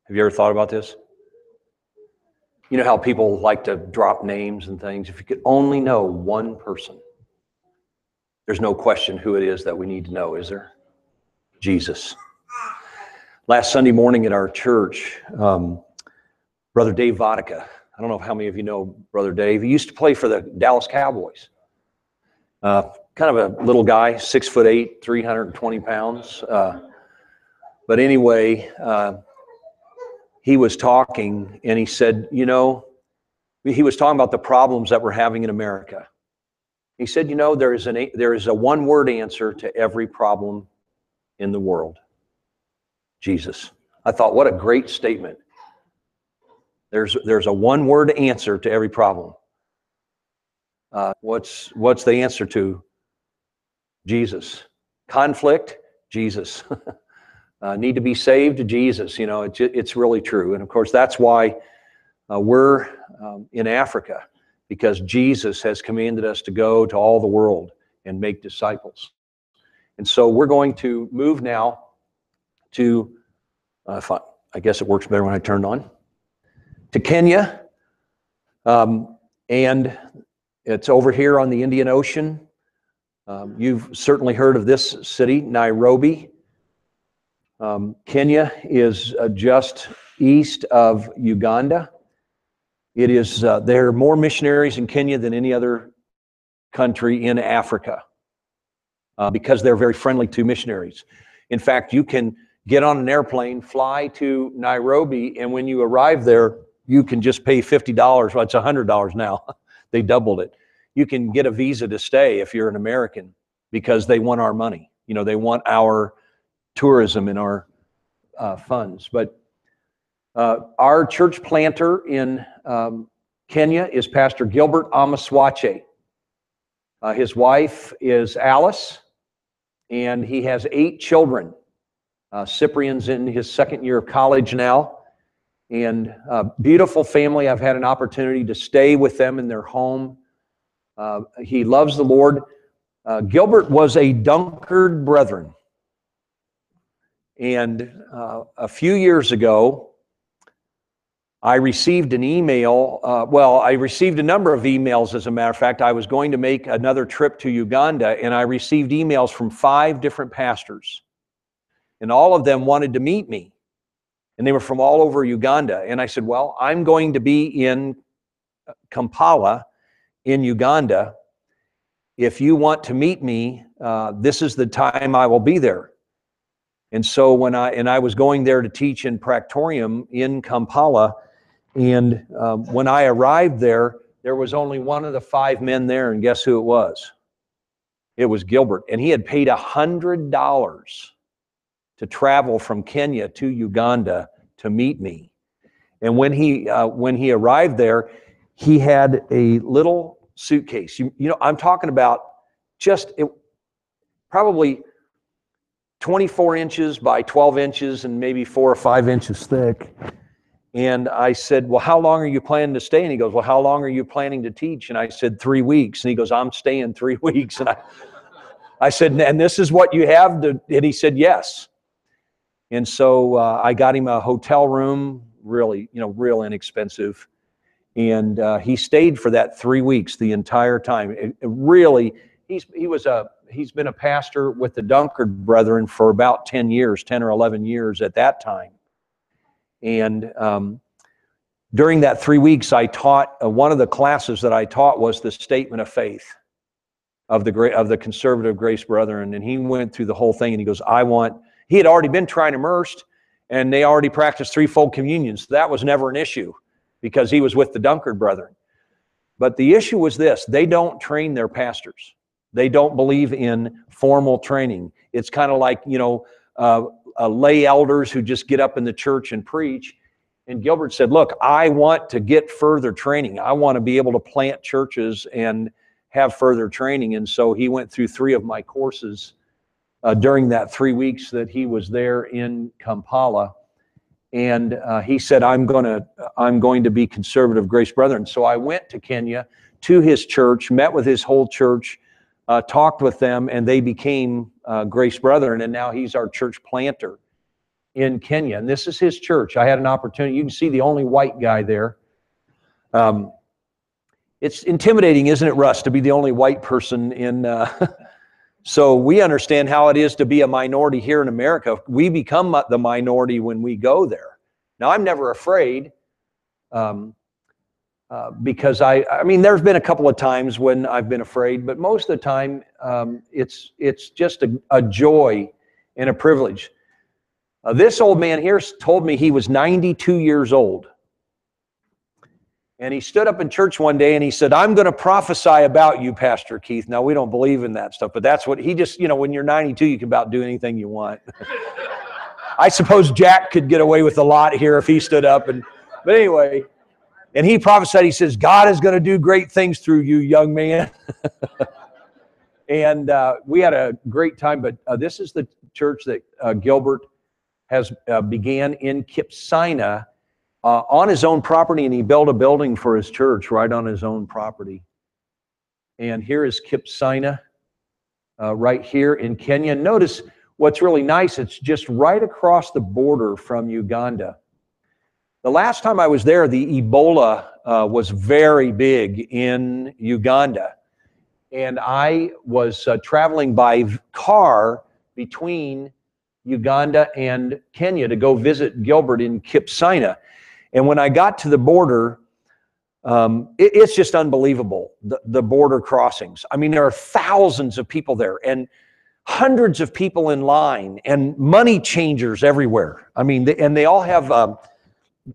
Have you ever thought about this? You know how people like to drop names and things? If you could only know one person, there's no question who it is that we need to know, is there? Jesus. Last Sunday morning at our church, Brother Dave Vodka, I don't know how many of you know Brother Dave. He used to play for the Dallas Cowboys. Kind of a little guy, 6'8", 320 pounds. But anyway, he was talking and he said, you know, he was talking about the problems that we're having in America. He said, you know, there is a one-word answer to every problem in the world. Jesus. I thought, what a great statement. There's a one-word answer to every problem. What's the answer to Jesus? Conflict? Jesus. Need to be saved? Jesus. You know, it's really true. And of course, that's why we're in Africa, because Jesus has commanded us to go to all the world and make disciples. And so we're going to move now to, I guess it works better when I turned on, to Kenya. And it's over here on the Indian Ocean. You've certainly heard of this city, Nairobi. Kenya is just east of Uganda. It is, there are more missionaries in Kenya than any other country in Africa because they're very friendly to missionaries. In fact, you can get on an airplane, fly to Nairobi, and when you arrive there, you can just pay $50. Well, it's $100 now. They doubled it. You can get a visa to stay if you're an American because they want our money. You know, they want our tourism and our funds. But our church planter in Kenya is Pastor Gilbert Amaswache. His wife is Alice, and he has 8 children. Cyprian's in his second year of college now, and beautiful family. I've had an opportunity to stay with them in their home. He loves the Lord. Gilbert was a Dunkard Brethren. And a few years ago, I received an email. I received a number of emails, as a matter of fact. I was going to make another trip to Uganda, and I received emails from 5 different pastors. And all of them wanted to meet me. And they were from all over Uganda. And I said, well, I'm going to be in Kampala in Uganda. If you want to meet me, this is the time I will be there. And so when I was going there to teach in Practorium in Kampala, and when I arrived there, there was only one of the 5 men there, and guess who it was? It was Gilbert, and he had paid $100 to travel from Kenya to Uganda to meet me. And when he arrived there, he had a little suitcase. You know, I'm talking about probably 24 inches by 12 inches and maybe 4 or 5 inches thick. And I said, well, how long are you planning to stay? And he goes, well, how long are you planning to teach? And I said, 3 weeks. And he goes, I'm staying 3 weeks. And I said, and this is what you have to, and he said, yes. And so I got him a hotel room, really, real inexpensive. And he stayed for that 3 weeks, the entire time. He's been a pastor with the Dunkard Brethren for about 10 or 11 years at that time. And during that 3 weeks, I taught, one of the classes that I taught was the statement of faith of the Conservative Grace Brethren. And he went through the whole thing, and he goes, he had already been trying immersed, and they already practiced threefold communion. So that was never an issue because he was with the Dunkard Brethren. But the issue was this: they don't train their pastors. They don't believe in formal training. It's kind of like, lay elders who just get up in the church and preach. And Gilbert said, look, I want to get further training. I want to be able to plant churches and have further training. And so he went through 3 of my courses during that 3 weeks that he was there in Kampala. And he said, I'm going to be Conservative Grace Brethren. So I went to Kenya to his church, met with his whole church, talked with them, and they became Grace Brethren, and now he's our church planter in Kenya. And this is his church. I had an opportunity. You can see the only white guy there. It's intimidating, isn't it, Russ, to be the only white person in... So we understand how it is to be a minority here in America. We become the minority when we go there. Now, I'm never afraid because I mean, there's been a couple of times when I've been afraid, but most of the time, it's just a joy and a privilege. This old man here told me he was 92 years old. And he stood up in church one day and he said, I'm going to prophesy about you, Pastor Keith. Now, we don't believe in that stuff, but that's what he just, when you're 92, you can about do anything you want. I suppose Jack could get away with a lot here if he stood up. But anyway, and he prophesied, he says, God is going to do great things through you, young man. And we had a great time, but this is the church that Gilbert has began in Kipsina, on his own property, and he built a building for his church right on his own property. And here is Kipsina, right here in Kenya. Notice what's really nice, it's just right across the border from Uganda. The last time I was there, the Ebola was very big in Uganda. And I was traveling by car between Uganda and Kenya to go visit Gilbert in Kipsina. And when I got to the border, it's just unbelievable, the border crossings. I mean, there are thousands of people there and hundreds of people in line and money changers everywhere. I mean, and they all have,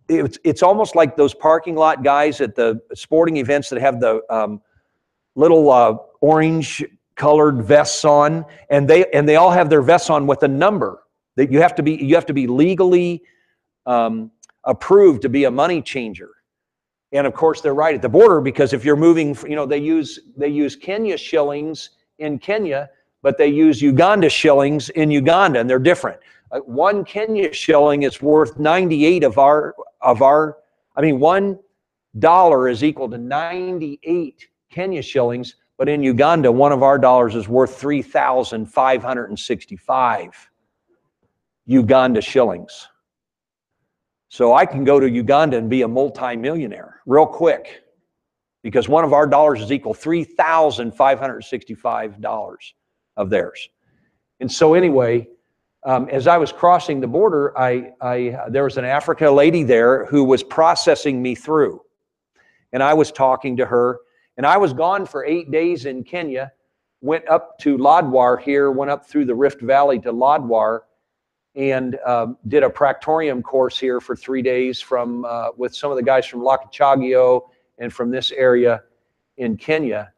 it's almost like those parking lot guys at the sporting events that have the little orange colored vests on, and they all have their vests on with a number that you have to be legally approved to be a money changer. And of course they're right at the border, because if you're moving, they use Kenya shillings in Kenya, but they use Uganda shillings in Uganda, and they're different. One Kenya shilling is worth 98 of our $1 is equal to 98 Kenya shillings, but in Uganda, one of our dollars is worth 3,565 Uganda shillings. So I can go to Uganda and be a multimillionaire real quick, because one of our dollars is equal to $3,565 of theirs. And so anyway, as I was crossing the border, there was an African lady there who was processing me through. And I was talking to her, and I was gone for 8 days in Kenya, went up to Lodwar here, went up through the Rift Valley to Lodwar, and did a Practorium course here for 3 days with some of the guys from Lakachagio and from this area in Kenya.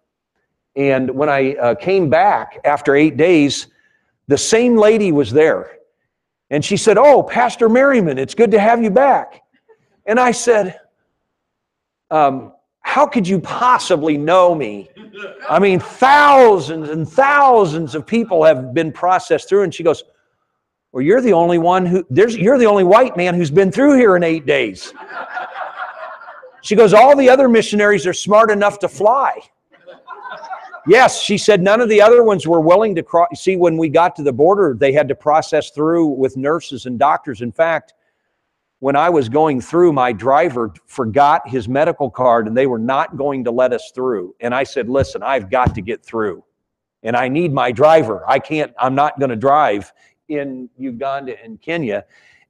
And when I came back after 8 days, the same lady was there. And she said, "Oh, Pastor Merriman, it's good to have you back." And I said, how could you possibly know me? I mean, thousands and thousands of people have been processed through. And she goes, "Well, you're the only one you're the only white man who's been through here in 8 days." She goes, "All the other missionaries are smart enough to fly." Yes, she said, none of the other ones were willing to cross. See, when we got to the border, they had to process through with nurses and doctors. In fact, when I was going through, my driver forgot his medical card and they were not going to let us through. And I said, "Listen, I've got to get through and I need my driver. I'm not going to drive in Uganda and Kenya."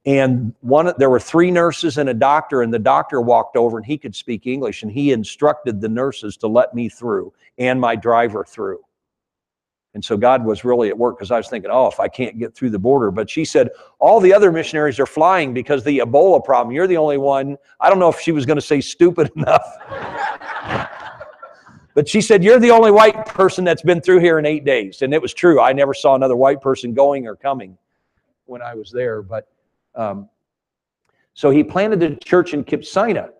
And there were 3 nurses and a doctor, and the doctor walked over and he could speak English, and he instructed the nurses to let me through and my driver through. And so God was really at work, because I was thinking, oh, if I can't get through the border. But she said, all the other missionaries are flying because of the Ebola problem. You're the only one. I don't know if she was going to say stupid enough. But she said, "You're the only white person that's been through here in 8 days. And it was true. I never saw another white person going or coming when I was there. But so he planted a church in Kipsina.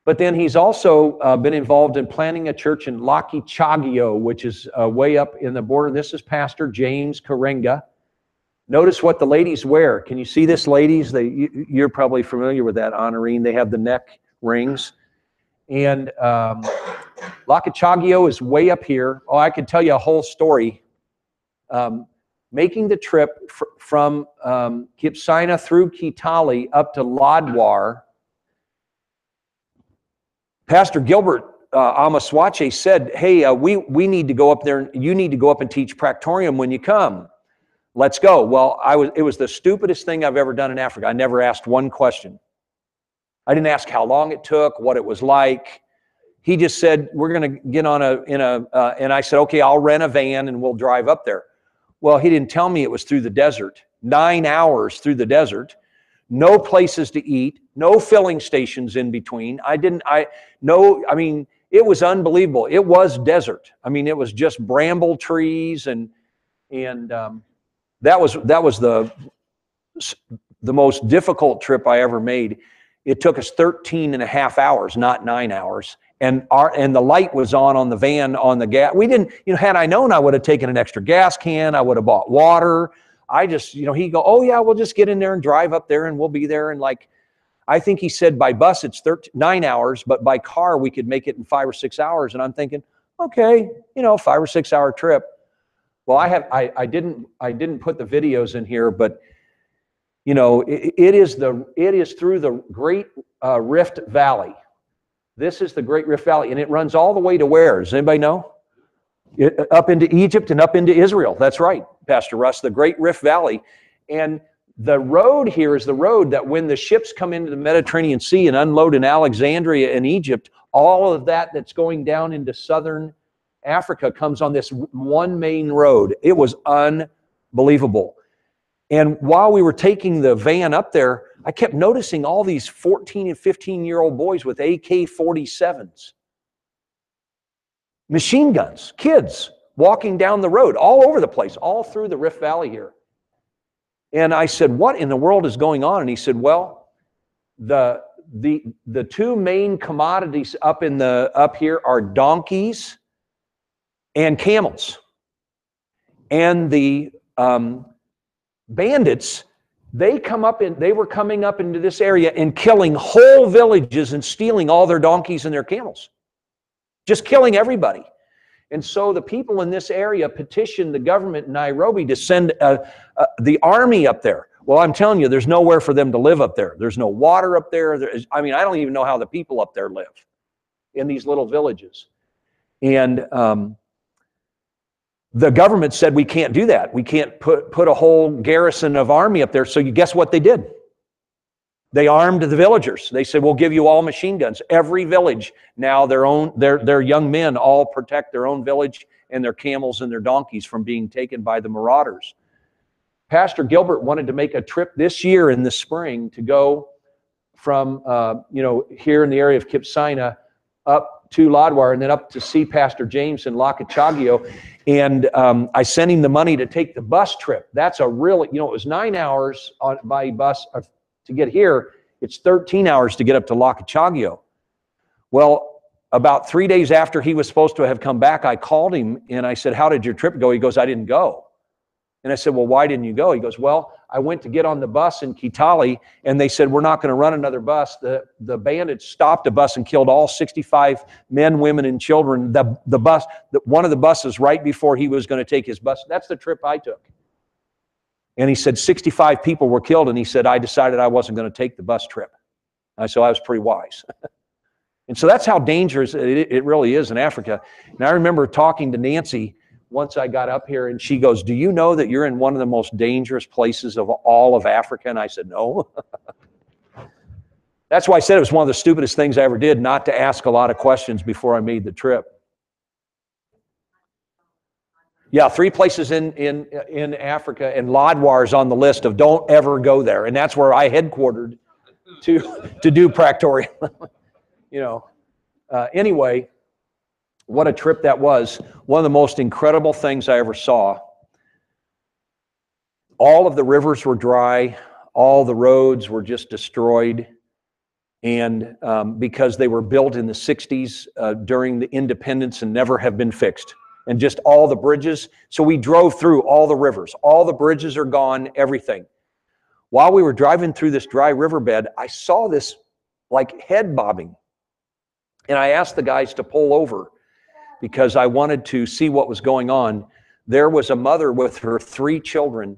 But then he's also been involved in planting a church in Lakachagio, which is way up in the border. This is Pastor James Karenga. Notice what the ladies wear. Can you see this, ladies? You're probably familiar with that, Honorine. They have the neck rings. And Lakachagio is way up here. Oh, I could tell you a whole story. making the trip from Kipsina through Kitale up to Ladwar, Pastor Gilbert Amaswache said, hey, we need to go up there, and you need to go up and teach Practorium when you come. Let's go. Well, it was the stupidest thing I've ever done in Africa. I never asked one question. I didn't ask how long it took, what it was like. He just said, we're going to get on and I said, okay, I'll rent a van and we'll drive up there. Well, he didn't tell me it was through the desert. 9 hours through the desert. No places to eat, no filling stations in between. I mean, it was unbelievable. It was desert. I mean, it was just bramble trees and that was the most difficult trip I ever made. It took us 13 and a half hours, not 9 hours. And the light was on the van, on the gas. We didn't, had I known, I would have taken an extra gas can. I would have bought water. I just, he'd go, oh yeah, we'll just get in there and drive up there and we'll be there. And I think he said by bus it's 9 hours, but by car we could make it in 5 or 6 hours. And I'm thinking, okay, 5 or 6 hour trip. Well, I didn't put the videos in here, but it is through the Great Rift Valley. This is the Great Rift Valley, and it runs all the way to where? Does anybody know? Up into Egypt and up into Israel. That's right, Pastor Russ, the Great Rift Valley. And the road here is the road that when the ships come into the Mediterranean Sea and unload in Alexandria in Egypt, all of that's going down into southern Africa comes on this one main road. It was unbelievable. And while we were taking the van up there, I kept noticing all these 14 and 15-year-old boys with AK-47s. Machine guns, kids walking down the road all over the place, all through the Rift Valley here. And I said, what in the world is going on? And he said, well, the two main commodities up here are donkeys and camels. And the bandits, they were coming up into this area and killing whole villages and stealing all their donkeys and their camels. Just killing everybody. And so the people in this area petitioned the government in Nairobi to send the army up there. Well, I'm telling you, there's nowhere for them to live up there. There's no water up there. I don't even know how the people up there live in these little villages. And the government said, we can't do that. We can't put a whole garrison of army up there. So you guess what they did? They armed the villagers. They said, we'll give you all machine guns. Every village now, their young men all protect their own village and their camels and their donkeys from being taken by the marauders. Pastor Gilbert wanted to make a trip this year in the spring to go from here in the area of Kipsina up to Ladwar and then up to see Pastor James in Lakachagio. And I sent him the money to take the bus trip. That's a really, it was 9 hours by bus to get here. It's 13 hours to get up to Lakachagio. Well, about 3 days after he was supposed to have come back, I called him and I said, how did your trip go? He goes, I didn't go. And I said, well, why didn't you go? He goes, well, I went to get on the bus in Kitale and they said, we're not going to run another bus. The bandits stopped a bus and killed all 65 men, women, and children. One of the buses right before he was going to take his bus. That's the trip I took. And he said 65 people were killed. And he said, I decided I wasn't going to take the bus trip. So I was pretty wise. And so that's how dangerous it really is in Africa. And I remember talking to Nancy once I got up here, and she goes, do you know that you're in one of the most dangerous places of all of Africa? And I said, no. That's why I said it was one of the stupidest things I ever did, not to ask a lot of questions before I made the trip. Yeah, 3 places in Africa, and Ladwar is on the list of don't ever go there. And that's where I headquartered to do Practorium. Anyway, what a trip that was. One of the most incredible things I ever saw. All of the rivers were dry. All the roads were just destroyed. And because they were built in the 60s during the independence and never have been fixed. And just all the bridges. So we drove through all the rivers. All the bridges are gone, everything. While we were driving through this dry riverbed, I saw this like head bobbing. And I asked the guys to pull over because I wanted to see what was going on. there was a mother with her 3 children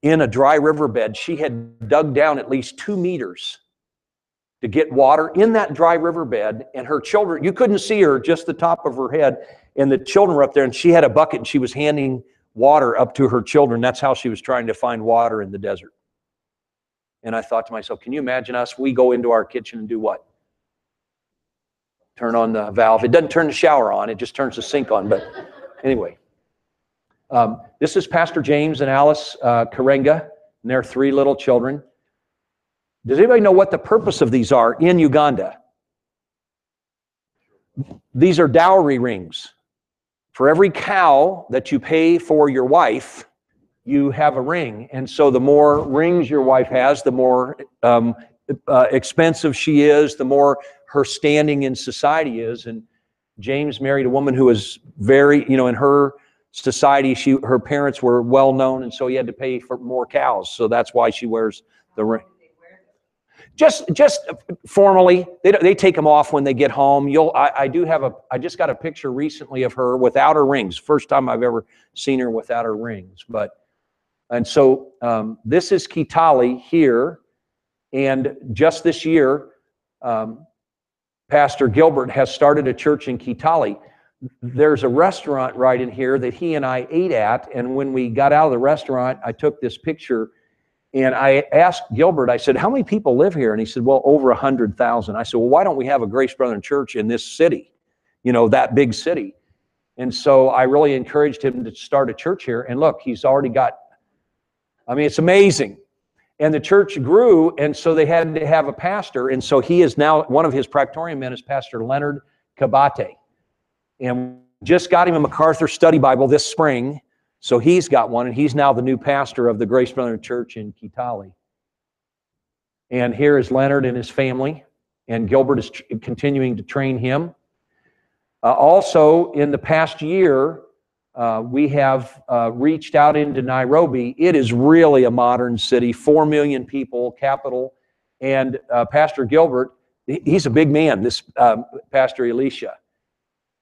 in a dry riverbed. She had dug down at least 2 meters to get water in that dry riverbed, and her children, you couldn't see her, just the top of her head, and the children were up there, and she had a bucket, and she was handing water up to her children. That's how she was trying to find water in the desert. And I thought to myself, can you imagine us? We go into our kitchen and do what? Turn on the valve. It doesn't turn the shower on, it just turns the sink on. But anyway, this is Pastor James and Alice Karenga and their 3 little children. Does anybody know what the purpose of these are in Uganda? These are dowry rings. For every cow that you pay for your wife, you have a ring. And so the more rings your wife has, the more expensive she is, the more her standing in society is. And James married a woman who was very, in her society, her parents were well known, and so he had to pay for more cows. So that's why she wears the ring. Just formally, they take them off when they get home. I just got a picture recently of her without her rings. First time I've ever seen her without her rings. And so this is Kitale here, and just this year, Pastor Gilbert has started a church in Kitale. There's a restaurant right in here that he and I ate at, and when we got out of the restaurant, I took this picture. And I asked Gilbert, I said, how many people live here? And he said, well, over 100,000. I said, well, why don't we have a Grace Brethren church in this city, that big city? And so I really encouraged him to start a church here. And look, he's already got, it's amazing. And the church grew, and so they had to have a pastor. And so he is now, one of his Practorium men is Pastor Leonard Kabate. And just got him a MacArthur Study Bible this spring. So he's got one, and he's now the new pastor of the Grace Brethren Church in Kitale. And here is Leonard and his family, and Gilbert is continuing to train him. Also, in the past year, we have reached out into Nairobi. It is really a modern city, 4 million people, capital. And Pastor Gilbert, he's a big man, this Pastor Elisha.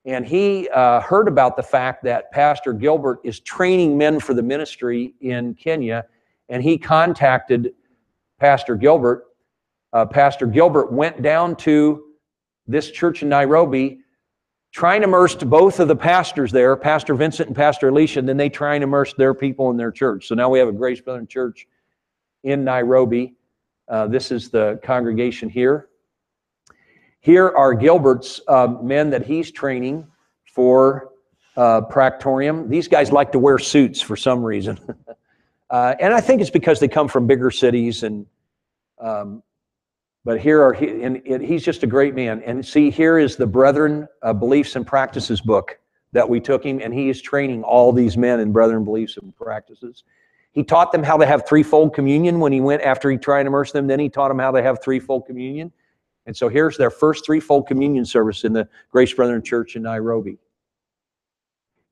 And he heard about the fact that Pastor Gilbert is training men for the ministry in Kenya, and he contacted Pastor Gilbert. Pastor Gilbert went down to this church in Nairobi, trying to immerse both of the pastors there, Pastor Vincent and Pastor Elisha, and then they try and immerse their people in their church. So now we have a Grace Brethren church in Nairobi. This is the congregation here. Here are Gilbert's men that he's training for Practorium. These guys like to wear suits for some reason. And I think it's because they come from bigger cities. But he's just a great man. And see, here is the Brethren Beliefs and Practices book that we took him, and he is training all these men in Brethren Beliefs and Practices. He taught them how to have threefold communion when he went after he tried to immerse them. Then he taught them how to have threefold communion. And so here's their first threefold communion service in the Grace Brethren Church in Nairobi.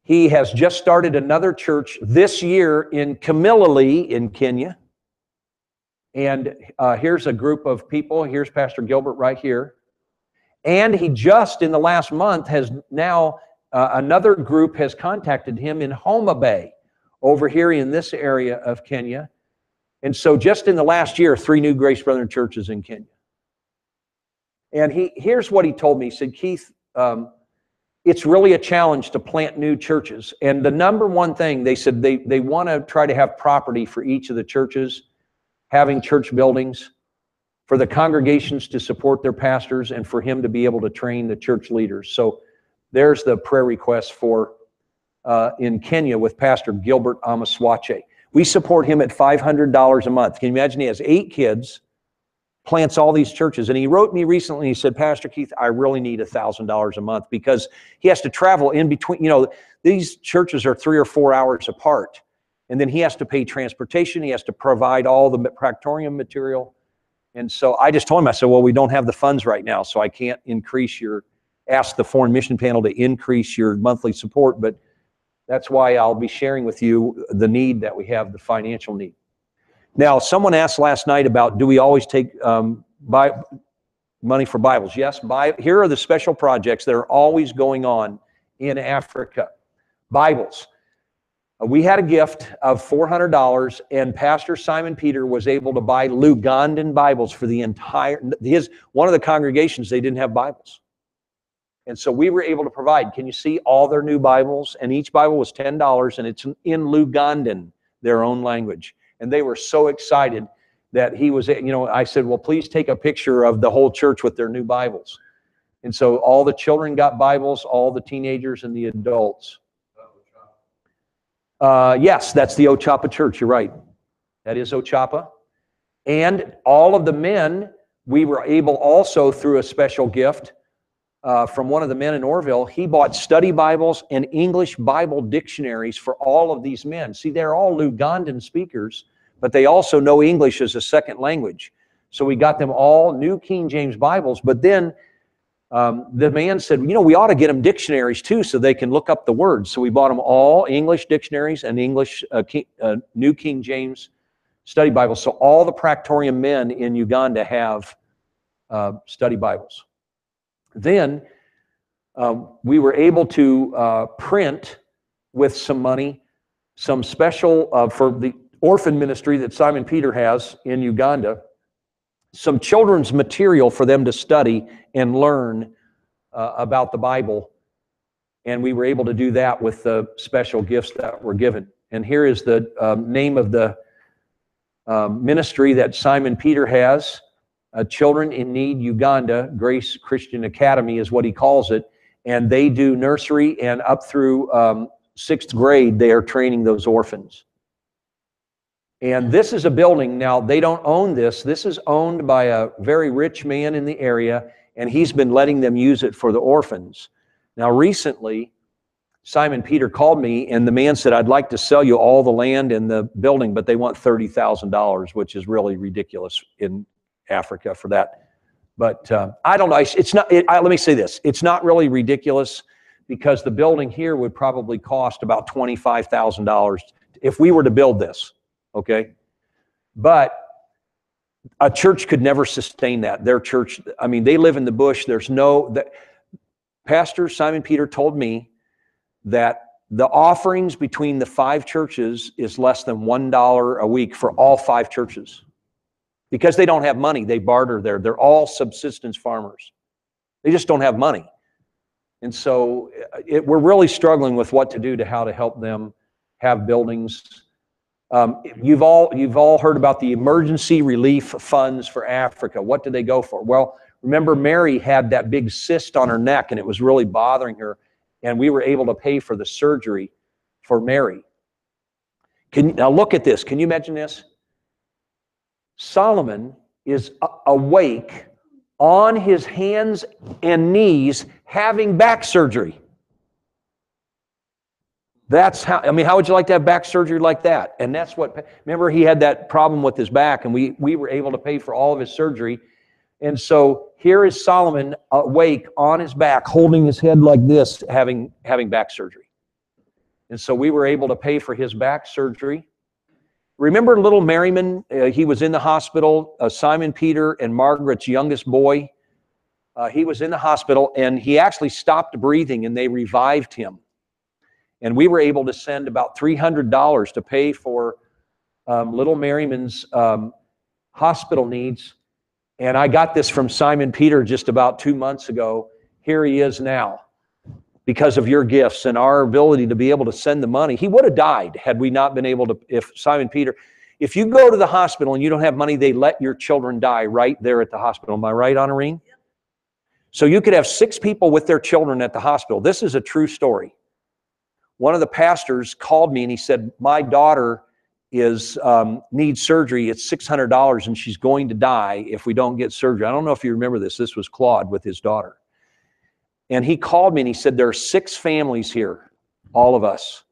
He has just started another church this year in Kimilili in Kenya. And here's a group of people. Here's Pastor Gilbert right here. And he just in the last month has now, another group has contacted him in Homa Bay, over here in this area of Kenya. And so just in the last year, 3 new Grace Brethren churches in Kenya. And here's what he told me. He said, Keith, it's really a challenge to plant new churches. And the number one thing, they said they want to try to have property for each of the churches, having church buildings, for the congregations to support their pastors, and for him to be able to train the church leaders. So there's the prayer request for in Kenya with Pastor Gilbert Amaswache. We support him at $500 a month. Can you imagine? He has 8 kids, plants all these churches. And he wrote me recently, he said, Pastor Keith, I really need $1,000 a month, because he has to travel in between. These churches are 3 or 4 hours apart. And then he has to pay transportation. He has to provide all the Practorium material. And so I just told him, I said, well, we don't have the funds right now, so I can't ask the Foreign Mission Panel to increase your monthly support. But that's why I'll be sharing with you the need that we have, the financial need. Now, someone asked last night about, do we always take money for Bibles? Yes, here are the special projects that are always going on in Africa. Bibles. We had a gift of $400, and Pastor Simon Peter was able to buy Lugandan Bibles for the entire, one of the congregations, they didn't have Bibles. And so we were able to provide. Can you see all their new Bibles? And each Bible was $10, and it's in Lugandan, their own language. And they were so excited that he was, I said, well, please take a picture of the whole church with their new Bibles. And so all the children got Bibles, all the teenagers and the adults. Yes, that's the Ochapa Church, you're right. That is Ochapa. And all of the men, we were able also, through a special gift from one of the men in Orville, he bought study Bibles and English Bible dictionaries for all of these men. See, they're all Lugandan speakers, but they also know English as a second language. So we got them all new King James Bibles, but then the man said, we ought to get them dictionaries too so they can look up the words. So we bought them all English dictionaries and English New King James study Bibles. So all the Practorium men in Uganda have study Bibles. Then we were able to print with some money, some special, for the orphan ministry that Simon Peter has in Uganda, some children's material for them to study and learn about the Bible. And we were able to do that with the special gifts that were given. And here is the name of the ministry that Simon Peter has. Children in Need Uganda, Grace Christian Academy is what he calls it. And they do nursery, and up through 6th grade, they are training those orphans. And this is a building, now they don't own this. This is owned by a very rich man in the area, and he's been letting them use it for the orphans. Now recently, Simon Peter called me, and the man said, I'd like to sell you all the land in the building, but they want $30,000, which is really ridiculous in Africa for that. But I don't know, it's not, let me say this, it's not really ridiculous because the building here would probably cost about $25,000 if we were to build this. Okay, but a church could never sustain that. Their church, I mean, they live in the bush. There's no, Pastor Simon Peter told me that the offerings between the 5 churches is less than $1 a week for all 5 churches. Because they don't have money, they barter there. They're all subsistence farmers. They just don't have money. And so we're really struggling with what to do to how to help them have buildings. You've all heard about the emergency relief funds for Africa. What do they go for? Well, remember Mary had that big cyst on her neck and it was really bothering her, and we were able to pay for the surgery for Mary. Now look at this. Can you imagine this? Solomon is awake on his hands and knees having back surgery. That's how, I mean, how would you like to have back surgery like that? And that's what, remember he had that problem with his back, and we were able to pay for all of his surgery. And so here is Solomon awake on his back, holding his head like this, having back surgery. And so we were able to pay for his back surgery. Remember little Merriman? He was in the hospital, Simon Peter and Margaret's youngest boy. He was in the hospital, and he actually stopped breathing, and they revived him. And we were able to send about $300 to pay for little Merriman's hospital needs. And I got this from Simon Peter just about 2 months ago. Here he is now because of your gifts and our ability to be able to send the money. He would have died had we not been able to, if Simon Peter, if you go to the hospital and you don't have money, they let your children die right there at the hospital. Am I right, Honorine? So you could have 6 people with their children at the hospital. This is a true story. One of the pastors called me and he said, my daughter needs surgery. It's $600 and she's going to die if we don't get surgery. I don't know if you remember this. This was Claude with his daughter. And he called me and he said, there are 6 families here, all of us.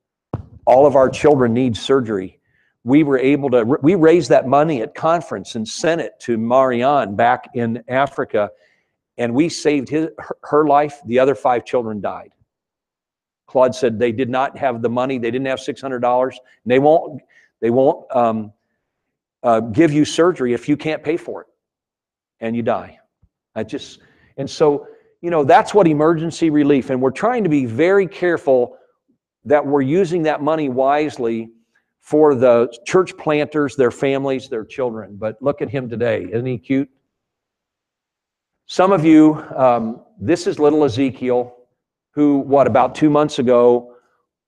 All of our children need surgery. We were able to, we raised that money at conference and sent it to Marianne back in Africa. And we saved her life. The other 5 children died. Claude said they did not have the money. They didn't have $600. And they won't give you surgery if you can't pay for it, and you die. And so, you know, that's what emergency relief. And we're trying to be very careful that we're using that money wisely for the church planters, their families, their children. But look at him today. Isn't he cute? Some of you, this is little Ezekiel, who, about 2 months ago,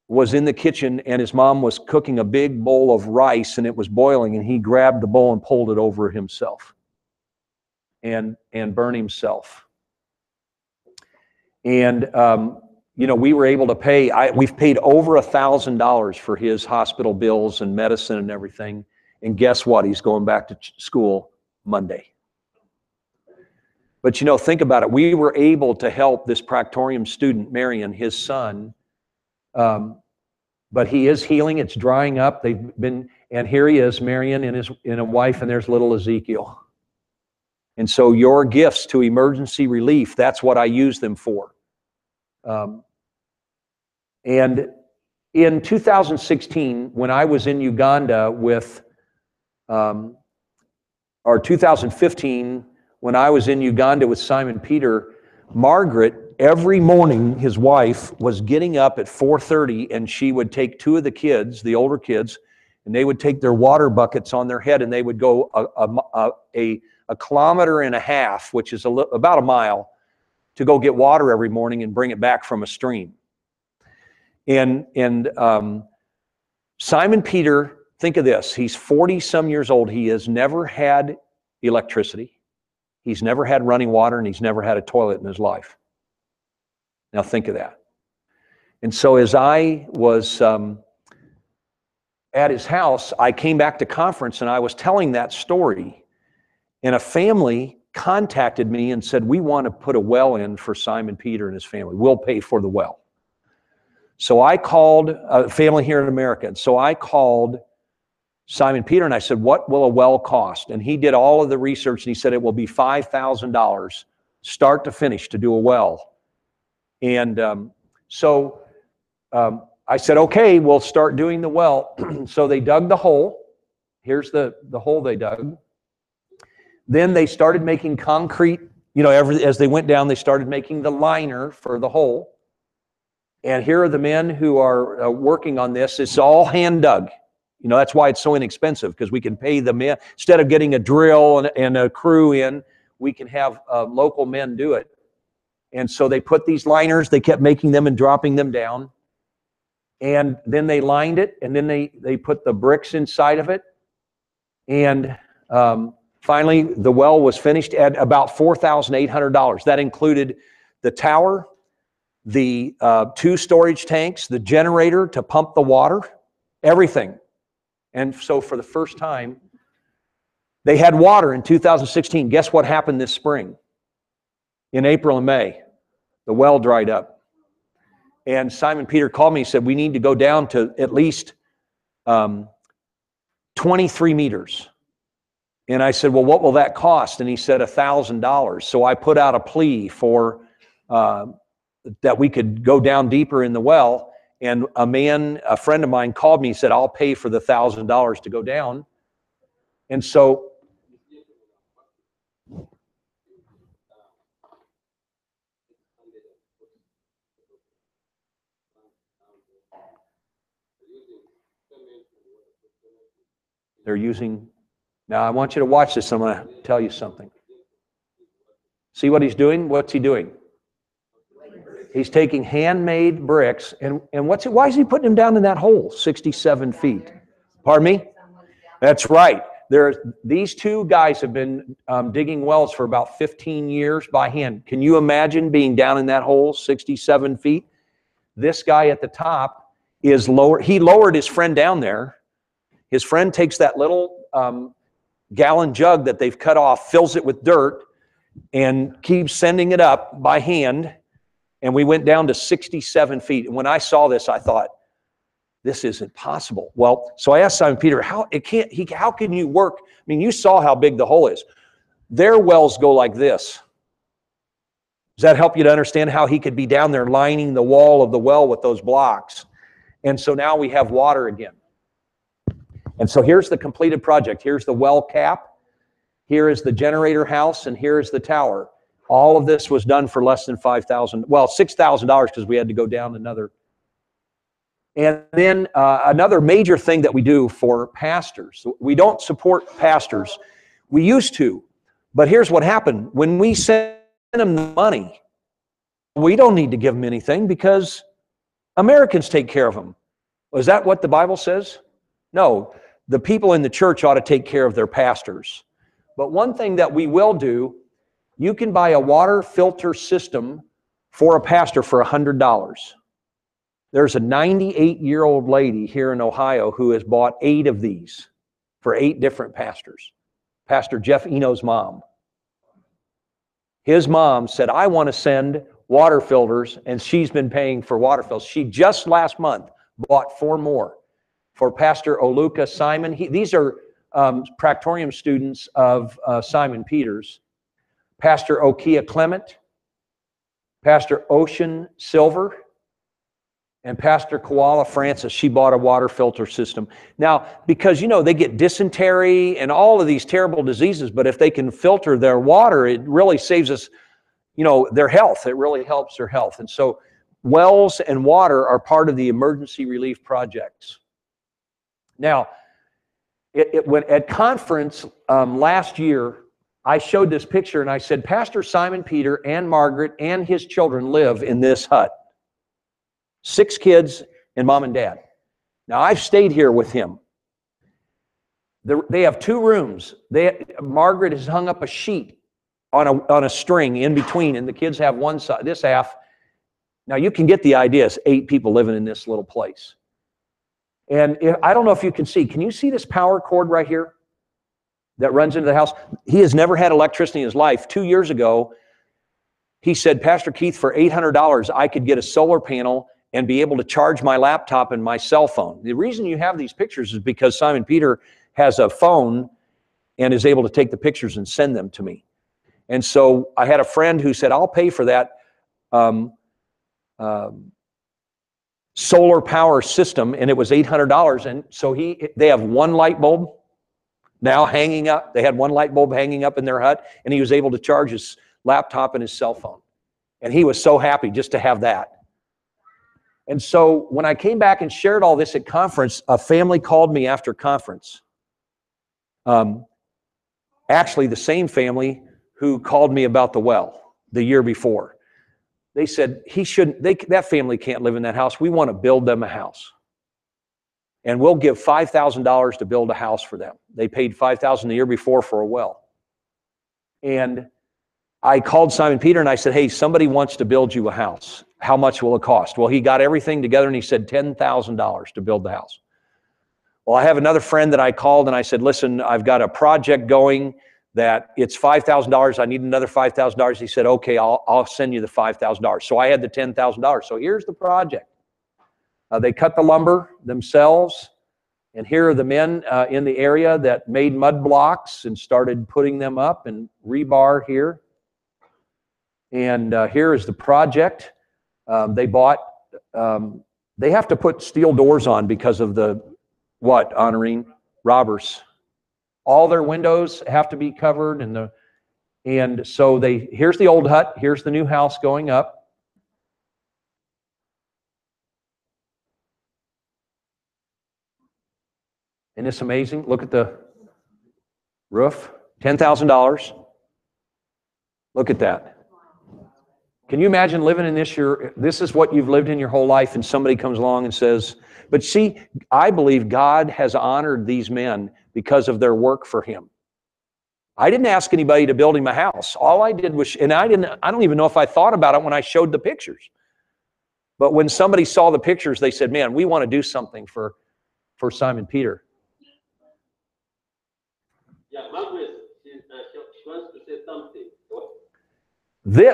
was in the kitchen and his mom was cooking a big bowl of rice and it was boiling, and he grabbed the bowl and pulled it over himself and burned himself. And, we were able to pay, we've paid over $1,000 for his hospital bills and medicine and everything. And guess what? He's going back to school Monday. But think about it. We were able to help this Proctorium student, Merriman, his son. But he is healing. It's drying up. And here he is, Merriman and a wife, and there's little Ezekiel. And so your gifts to emergency relief, that's what I use them for. And in 2016, when I was in Uganda with, or 2015, when I was in Uganda with Simon Peter, Margaret, every morning, his wife, was getting up at 4:30, and she would take two of the kids, the older kids, and they would take their water buckets on their head, and they would go a kilometer and a half, which is about a mile, to go get water every morning and bring it back from a stream. And Simon Peter, think of this, he's 40-some years old. He has never had electricity. He's never had running water, and he's never had a toilet in his life. Now think of that. And so as I was at his house, I came back to conference, and I was telling that story. And a family contacted me and said, we want to put a well in for Simon Peter and his family. We'll pay for the well. So I called a family here in America. And so I called Simon Peter and I said, what will a well cost? And he did all of the research, and he said it will be $5,000 start to finish to do a well. And so I said, okay, we'll start doing the well. So they dug the hole. Here's the hole they dug. Then they started making concrete, as they went down, they started making the liner for the hole. And here are the men who are working on this. It's all hand dug. That's why it's so inexpensive, because we can pay the men. Instead of getting a drill and a crew in, we can have local men do it. And so they put these liners, they kept making them and dropping them down. And then they lined it, and then they put the bricks inside of it. And finally, the well was finished at about $4,800. That included the tower, the 2 storage tanks, the generator to pump the water, everything. And so for the first time, they had water in 2016. Guess what happened this spring? In April and May, the well dried up. And Simon Peter called me and said, we need to go down to at least 23 meters. And I said, well, what will that cost? And he said, $1,000. So I put out a plea for that we could go down deeper in the well. And a friend of mine called me and said, I'll pay for the $1,000 to go down. And so they're using, now I want you to watch this. I'm going to tell you something. See what he's doing? What's he doing? He's taking handmade bricks, and why is he putting them down in that hole, 67 feet? Pardon me? That's right. These two guys have been digging wells for about 15 years by hand. Can you imagine being down in that hole, 67 feet? This guy at the top is lower. He lowered his friend down there. His friend takes that little gallon jug that they've cut off, fills it with dirt, and keeps sending it up by hand. And we went down to 67 feet. And when I saw this, I thought, this isn't possible. Well, so I asked Simon Peter, how can you work? I mean, you saw how big the hole is. Their wells go like this. Does that help you to understand how he could be down there lining the wall of the well with those blocks? And so now we have water again. And so here's the completed project. Here's the well cap. Here is the generator house, and here is the tower. All of this was done for less than $5,000. Well, $6,000 because we had to go down another. And then another major thing that we do for pastors, we don't support pastors. We used to, but here's what happened. When we send them the money, we don't need to give them anything because Americans take care of them. Is that what the Bible says? No, the people in the church ought to take care of their pastors. But one thing that we will do, you can buy a water filter system for a pastor for $100. There's a 98-year-old lady here in Ohio who has bought 8 of these for 8 different pastors. Pastor Jeff Eno's mom. His mom said, I want to send water filters, and she's been paying for water filters. She just last month bought 4 more for Pastor Oluka Simon. These are Practorium students of Simon Peters. Pastor Okia Clement, Pastor Ocean Silver, and Pastor Koala Francis. She bought a water filter system. Now, because, you know, they get dysentery and all of these terrible diseases, but if they can filter their water, it really saves us, you know, their health. It really helps their health. And so wells and water are part of the emergency relief projects. Now, when at conference last year, I showed this picture and I said, Pastor Simon Peter and Margaret and his children live in this hut. 6 kids and mom and dad. Now, I've stayed here with him. They have 2 rooms. Margaret has hung up a sheet on a string in between, and the kids have one side, this half. Now, you can get the idea. It's 8 people living in this little place. And I don't know if you can you see this power cord right here that runs into the house? He has never had electricity in his life. 2 years ago, he said, Pastor Keith, for $800, I could get a solar panel and be able to charge my laptop and my cell phone. The reason you have these pictures is because Simon Peter has a phone and is able to take the pictures and send them to me. And so I had a friend who said, I'll pay for that solar power system, and it was $800. And so they have 1 light bulb now hanging up. They had 1 light bulb hanging up in their hut, and he was able to charge his laptop and his cell phone. And he was so happy just to have that. And so when I came back and shared all this at conference, a family called me after conference. Actually, the same family who called me about the well the year before. They said, that family can't live in that house. We want to build them a house. And we'll give $5,000 to build a house for them. They paid $5,000 the year before for a well. And I called Simon Peter and I said, hey, somebody wants to build you a house. How much will it cost? Well, he got everything together and he said $10,000 to build the house. Well, I have another friend that I called and I said, listen, I've got a project going that it's $5,000. I need another $5,000. He said, okay, I'll send you the $5,000. So I had the $10,000. So here's the project. They cut the lumber themselves. And here are the men in the area that made mud blocks and started putting them up, and rebar here. And here is the project. They have to put steel doors on because of the, what, Honorine? Robbers. All their windows have to be covered, and so here's the old hut, here's the new house going up. Isn't this amazing? Look at the roof, $10,000. Look at that. Can you imagine living in this? This is what you've lived in your whole life, and somebody comes along and says, but see, I believe God has honored these men because of their work for him. I didn't ask anybody to build him a house. All I did was, and I don't even know if I thought about it when I showed the pictures. But when somebody saw the pictures, they said, man, we want to do something for Simon Peter. Yeah, Margaret, she wants to say something.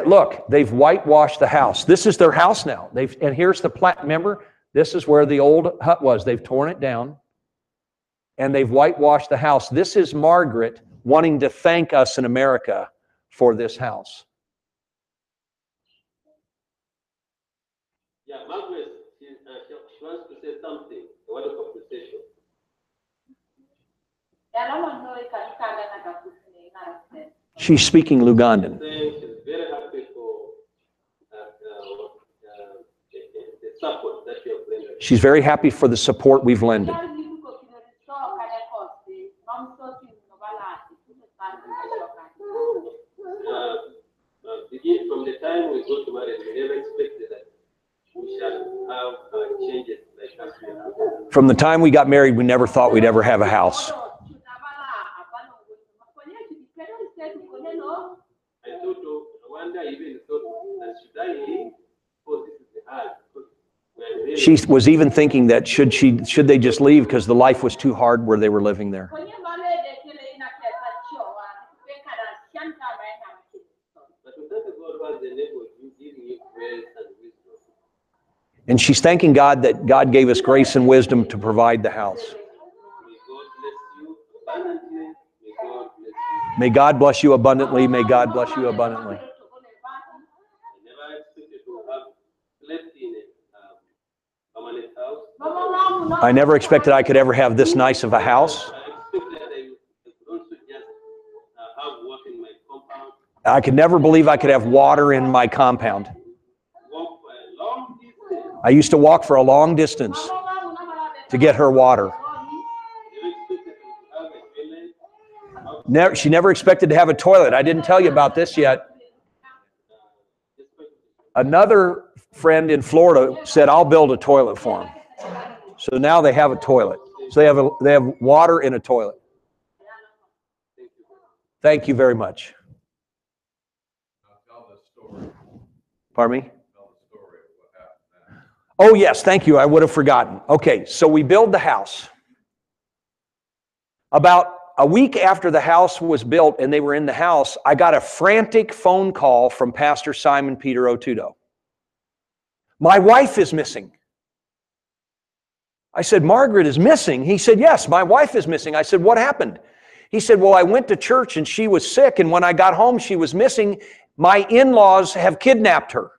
Look, they've whitewashed the house. This is their house now. And here's the plaque. Remember, this is where the old hut was. They've torn it down, and they've whitewashed the house. This is Margaret wanting to thank us in America for this house. Yeah, Margaret, she wants to say something. A word of appreciation. She's speaking Lugandan. She's very happy for the support that you have rendered. She's very happy for the support we've lended. From the time we got married, we never expected that we shall have changes like that. From the time we got married, we never thought we'd ever have a house. I thought, one day even thought that should I leave? Oh, this is hard. She was even thinking that should they just leave because the life was too hard where they were living there. And she's thanking God that God gave us grace and wisdom to provide the house. May God bless you abundantly. May God bless you abundantly. I never expected I could ever have this nice of a house. I could never believe I could have water in my compound. I used to walk for a long distance to get her water. She never expected to have a toilet. I didn't tell you about this yet. Another friend in Florida said, I'll build a toilet for them. So now they have a toilet. So they have water in a toilet. Thank you very much. Pardon me? Oh, yes, thank you. I would have forgotten. Okay, so we build the house. About a week after the house was built and they were in the house, I got a frantic phone call from Pastor Simon Peter Otudo. My wife is missing. I said, Margaret is missing? He said, yes, my wife is missing. I said, what happened? He said, well, I went to church and she was sick, and when I got home, she was missing. My in-laws have kidnapped her.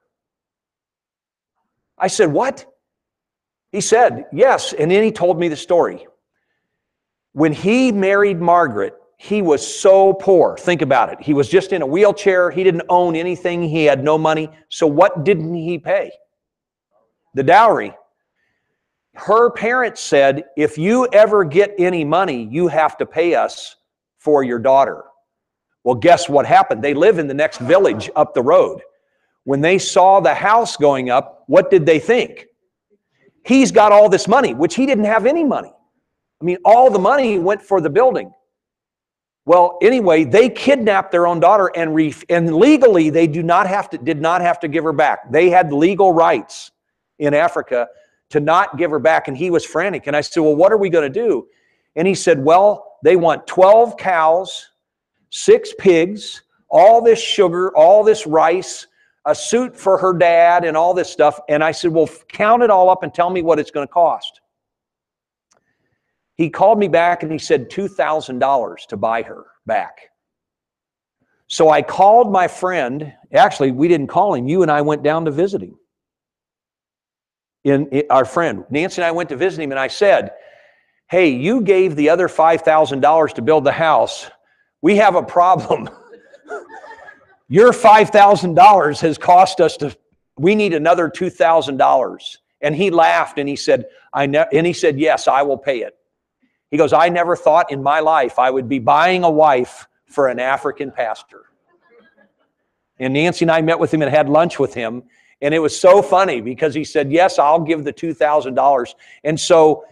I said, what? He said, yes, and then he told me the story. When he married Margaret, he was so poor. Think about it. He was just in a wheelchair. He didn't own anything. He had no money. So what didn't he pay? The dowry. Her parents said, if you ever get any money, you have to pay us for your daughter. Well, guess what happened? They live in the next village up the road. When they saw the house going up, what did they think? He's got all this money, which he didn't have any money. I mean, all the money went for the building. Well, anyway, they kidnapped their own daughter, and legally they did not have to give her back. They had legal rights in Africa to not give her back, and he was frantic. And I said, well, what are we going to do? And he said, well, they want 12 cows, 6 pigs, all this sugar, all this rice, a suit for her dad, and all this stuff. And I said, well, count it all up and tell me what it's going to cost. He called me back and he said $2,000 to buy her back. So I called my friend. Actually, we didn't call him. You and I went down to visit him. Our friend, Nancy and I went to visit him, and I said, hey, you gave the other $5,000 to build the house. We have a problem. Your $5,000 has cost us we need another $2,000. And he laughed and he said, yes, I will pay it. He goes, I never thought in my life I would be buying a wife for an African pastor. And Nancy and I met with him and had lunch with him. And it was so funny because he said, yes, I'll give the $2,000. And so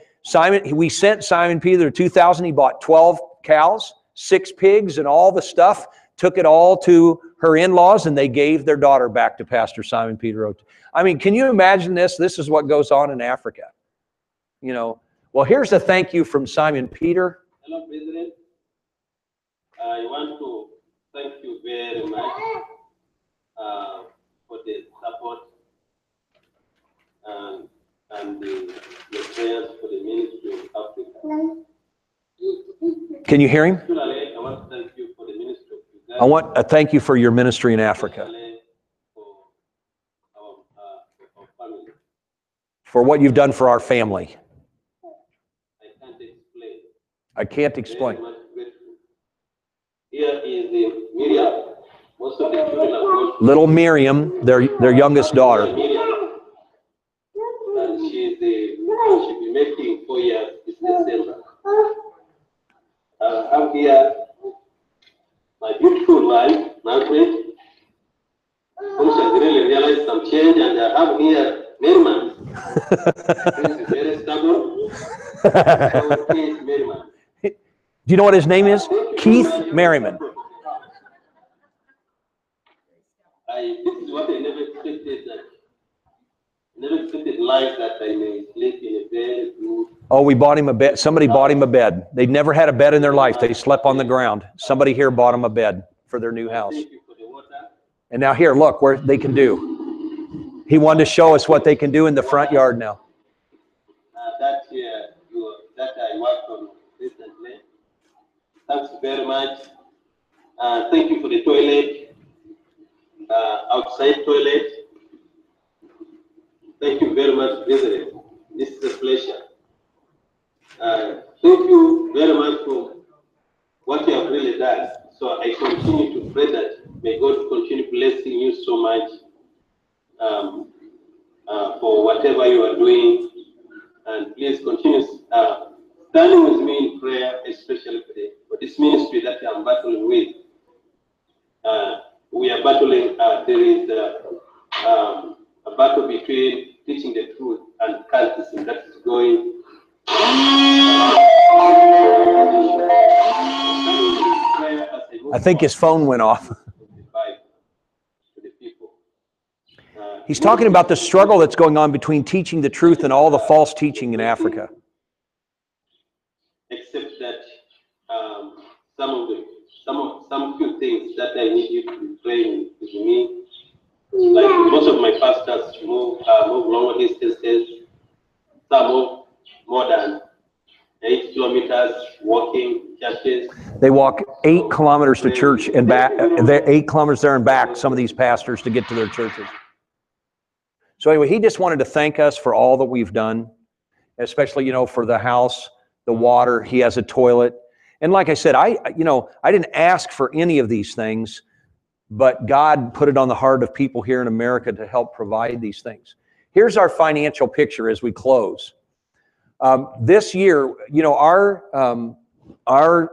we sent Simon Peter $2,000. He bought 12 cows, 6 pigs, and all the stuff, took it all to her in-laws, and they gave their daughter back to Pastor Simon Peter. I mean, can you imagine this? This is what goes on in Africa. You know, well, here's a thank you from Simon Peter. Hello, President. I want to thank you very much for the support and the prayers for the ministry of Africa. Can you hear him? I want to thank you for the ministry of Uganda. I want to thank you for your ministry in Africa. For our family. For what you've done for our family. I can't explain. I can't explain. Here is the Miriam. Most of the children are going. Little Miriam, their youngest daughter. Miriam. And she is the change, and I have here Merriman. This is very stubborn. So Keith Merriman. Do you know what his name is? Keith Merriman. This is what I never expected. Never expected life that I may sleep in a very good. Oh, we bought him a bed. Somebody bought him a bed. They'd never had a bed in their life. They slept on the ground. Somebody here bought him a bed for their new house. Thank you for the water. And now here, look where they can do. He wanted to show us what they can do in the front yard now. That I worked on recently. Thanks very much. Thank you for the toilet, outside toilet. Thank you very much, visiting. This is a pleasure. Thank you very much for what you have really done. So I continue to pray that may God continue blessing you so much for whatever you are doing. And please continue standing with me in prayer, especially for this ministry that I'm battling with. We are battling, there is a battle between teaching the truth and cultism that is going. I think his phone went off. He's talking about the struggle that's going on between teaching the truth and all the false teaching in Africa. Except that some few things that I need you to be praying with me. Like most of my pastors move longer distances. Some move more than 8 kilometers walking churches. They walk 8 kilometers to church and back. They're 8 kilometers there and back, some of these pastors, to get to their churches. So anyway, he just wanted to thank us for all that we've done, especially, for the house, the water. He has a toilet. And like I said, I didn't ask for any of these things, but God put it on the heart of people here in America to help provide these things. Here's our financial picture as we close. This year, our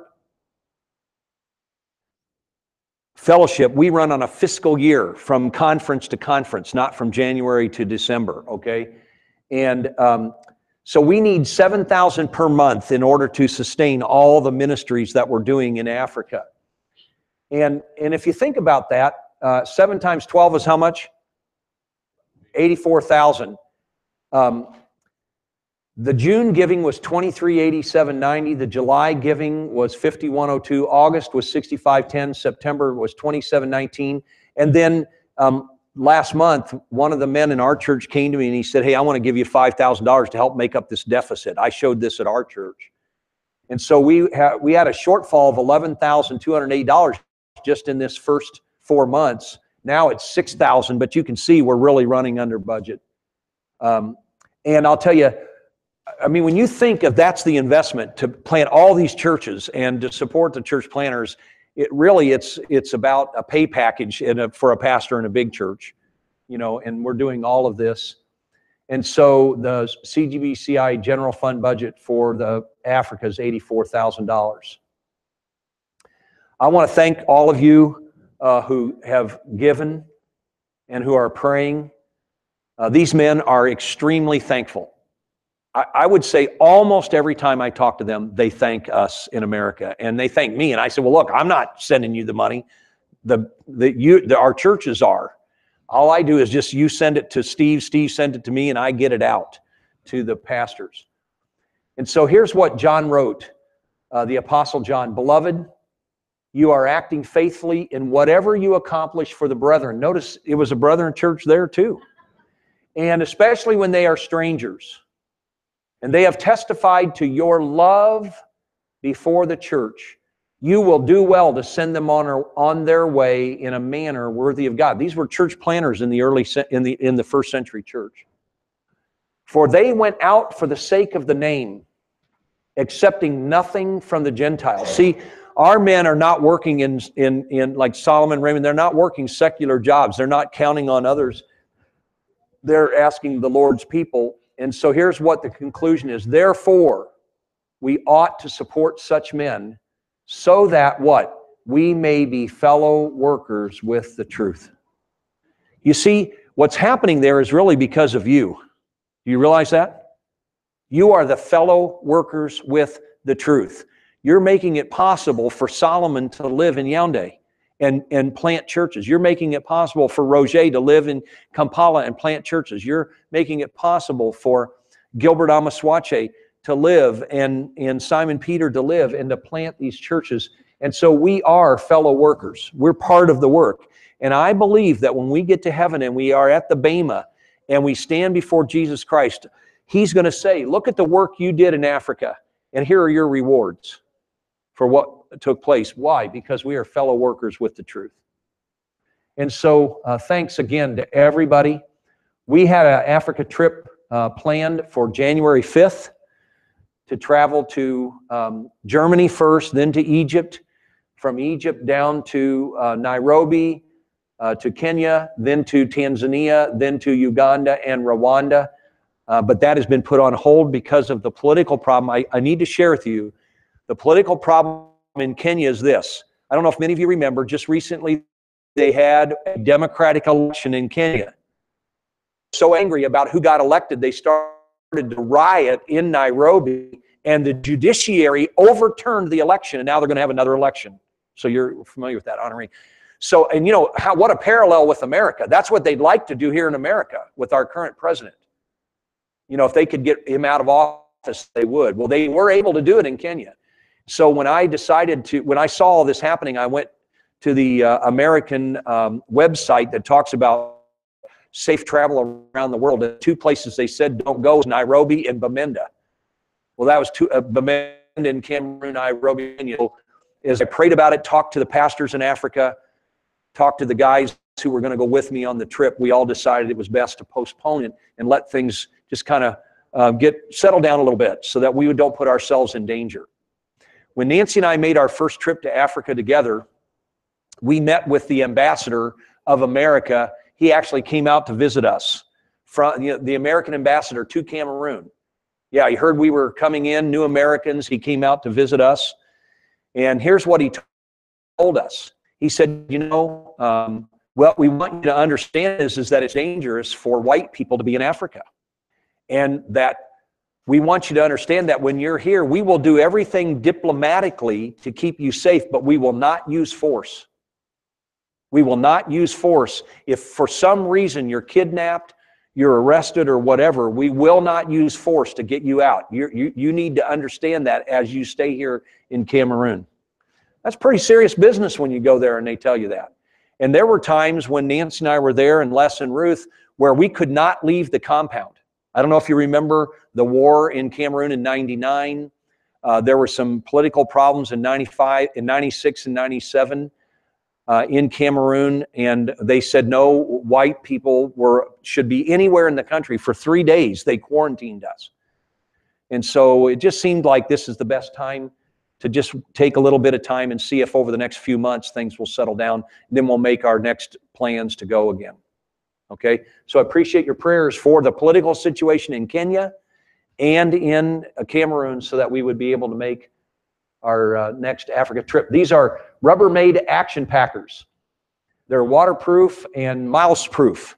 fellowship, we run on a fiscal year from conference to conference, not from January to December, okay? And so we need $7,000 per month in order to sustain all the ministries that we're doing in Africa. And if you think about that, 7 times 12 is how much? 84,000. The June giving was $2387.90. The July giving was $5102. August was $6510. September was $2719. And then last month, one of the men in our church came to me and he said, "Hey, I want to give you $5,000 to help make up this deficit." I showed this at our church. And so we had a shortfall of $11,208 just in this first 4 months. Now it's $6,000, but you can see we're really running under budget. And I'll tell you, I mean, when you think of that's the investment to plant all these churches and to support the church planters, it's about a pay package for a pastor in a big church, and we're doing all of this. And so the CGBCI general fund budget for the Africa is $84,000. I want to thank all of you who have given and who are praying. These men are extremely thankful. I would say almost every time I talk to them, they thank us in America, and they thank me. And I said, "Well, look, I'm not sending you the money. Our churches are. All I do is just you send it to Steve, Steve send it to me, and I get it out to the pastors." And so here's what John wrote, the Apostle John: "Beloved, you are acting faithfully in whatever you accomplish for the brethren." Notice it was a brethren church there too. "And especially when they are strangers. And they have testified to your love before the church. You will do well to send them on their way in a manner worthy of God." These were church planters in the first century church. "For they went out for the sake of the name, accepting nothing from the Gentiles." See, our men are not working in like Solomon, Raymond. They're not working secular jobs. They're not counting on others. They're asking the Lord's people. And so here's what the conclusion is: "Therefore, we ought to support such men so that" what? "We may be fellow workers with the truth." You see, What's happening there is really because of you. Do you realize that? You are the fellow workers with the truth. You're making it possible for Solomon to live in Yaoundé and plant churches. You're making it possible for Roger to live in Kampala and plant churches. You're making it possible for Gilbert Amaswache to live and Simon Peter to live and to plant these churches. And so we are fellow workers. We're part of the work. And I believe that when we get to heaven and we are at the Bema and we stand before Jesus Christ, He's going to say, look at the work you did in Africa, and here are your rewards for what took place. Why? Because we are fellow workers with the truth. And so thanks again to everybody. We had an Africa trip planned for January 5th to travel to Germany first, then to Egypt, from Egypt down to Nairobi, to Kenya, then to Tanzania, then to Uganda and Rwanda. But that has been put on hold because of the political problem. I need to share with you, the political problem in Kenya is this. I don't know if many of you remember, just recently they had a democratic election in Kenya. So angry about who got elected, they started to riot in Nairobi, and the judiciary overturned the election, and now they're going to have another election. So you're familiar with that, Honoree. So, and you know, what a parallel with America. That's what they'd like to do here in America with our current president. You know, if they could get him out of office, they would. Well, they were able to do it in Kenya. So when I saw all this happening, I went to the American website that talks about safe travel around the world. And two places they said don't go is Nairobi and Bamenda. Well, that was Bamenda in Cameroon, Nairobi, Kenya. So as I prayed about it, talked to the pastors in Africa, talked to the guys who were going to go with me on the trip, we all decided it was best to postpone it and let things just kind of get settled down a little bit so that we don't put ourselves in danger. When Nancy and I made our first trip to Africa together, we met with the ambassador of America. He actually came out to visit us, from the American ambassador to Cameroon. Yeah, he heard we were coming in, new Americans. He came out to visit us. And here's what he told us. He said, you know, what we want you to understand is that it's dangerous for white people to be in Africa. And that we want you to understand that when you're here, we will do everything diplomatically to keep you safe, but we will not use force. We will not use force. If for some reason you're kidnapped, you're arrested or whatever, we will not use force to get you out. You need to understand that as you stay here in Cameroon. That's pretty serious business when you go there and they tell you that. And there were times when Nancy and I were there, and Les and Ruth, where we could not leave the compound. I don't know if you remember the war in Cameroon in 99. There were some political problems in 95, in 96 and 97 in Cameroon, and they said no white people should be anywhere in the country. For 3 days, they quarantined us. And so it just seemed like this is the best time to just take a little bit of time and see if over the next few months things will settle down. And then we'll make our next plans to go again. Okay, so I appreciate your prayers for the political situation in Kenya and in Cameroon so that we would be able to make our next Africa trip. These are Rubbermaid action packers. They're waterproof and mouse-proof.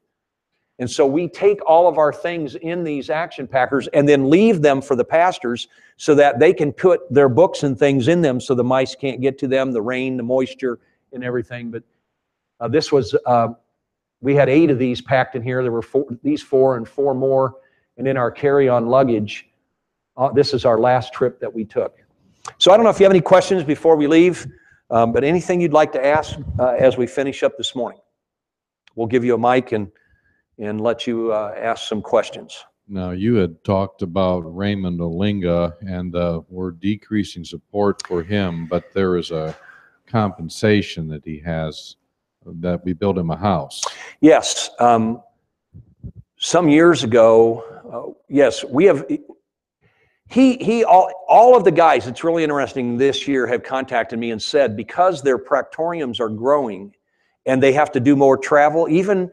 And so we take all of our things in these action packers and then leave them for the pastors so that they can put their books and things in them so the mice can't get to them, the rain, the moisture, and everything. But this was... we had 8 of these packed in here. There were these 4 and 4 more. And in our carry-on luggage, this is our last trip that we took. So I don't know if you have any questions before we leave, but anything you'd like to ask as we finish up this morning. We'll give you a mic and let you ask some questions. Now, you had talked about Raymond Olinga, and we're decreasing support for him, but there is a compensation that he has that we built him a house. Yes. Some years ago, yes, we have... all of the guys, it's really interesting, this year have contacted me and said because their practoriums are growing and they have to do more travel, even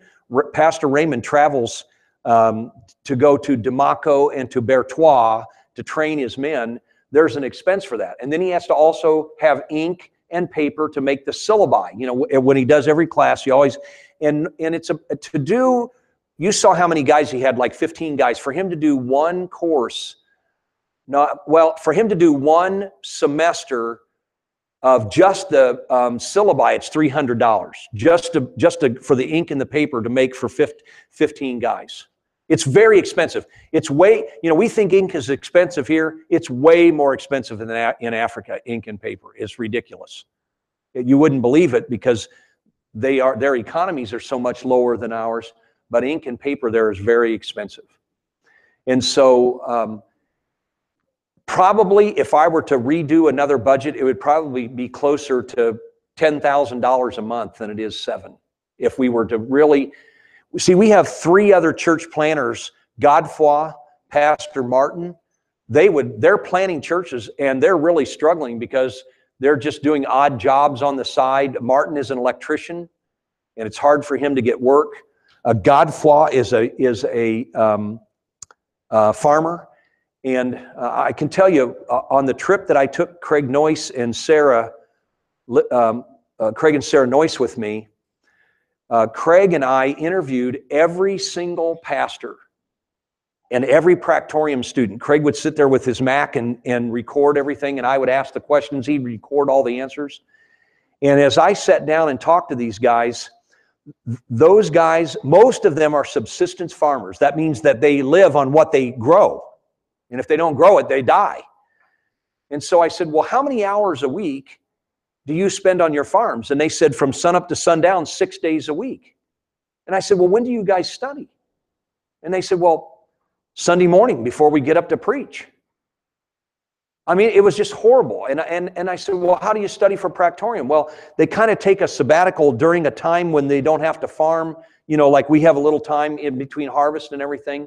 Pastor Raymond travels to go to Damaco and to Bertois to train his men. There's an expense for that. And then he has to also have ink and paper to make the syllabi. You know, when he does every class, he always, and it's to do You saw how many guys he had, like 15 guys. For him to do one course, for him to do one semester of just the syllabi, it's $300 just for the ink and the paper to make for 15 guys. It's very expensive. It's way, we think ink is expensive here. It's way more expensive than in Africa, ink and paper. It's ridiculous. You wouldn't believe it because their economies are so much lower than ours, but ink and paper there is very expensive. And so probably if I were to redo another budget, it would probably be closer to $10,000 a month than it is $7,000. If we were to really, see, we have 3 other church planners, Godfrey, Pastor Martin. They're planning churches and they're really struggling because they're just doing odd jobs on the side. Martin is an electrician and it's hard for him to get work. Godfrey is a farmer. And I can tell you, on the trip that I took Craig and Sarah Noyce with me, Craig and I interviewed every single pastor and every Practorium student. Craig would sit there with his Mac and record everything, and I would ask the questions. He'd record all the answers. And as I sat down and talked to these guys, those guys, most of them are subsistence farmers. That means that they live on what they grow. And if they don't grow it, they die. And so I said, well, how many hours a week do you spend on your farms? And they said from sunup to sundown, 6 days a week. And I said, well, when do you guys study? And they said, well, Sunday morning before we get up to preach. I mean, it was just horrible. And I said, well, how do you study for Practorium? Well, they kind of take a sabbatical during a time when they don't have to farm, like we have a little time in between harvest and everything.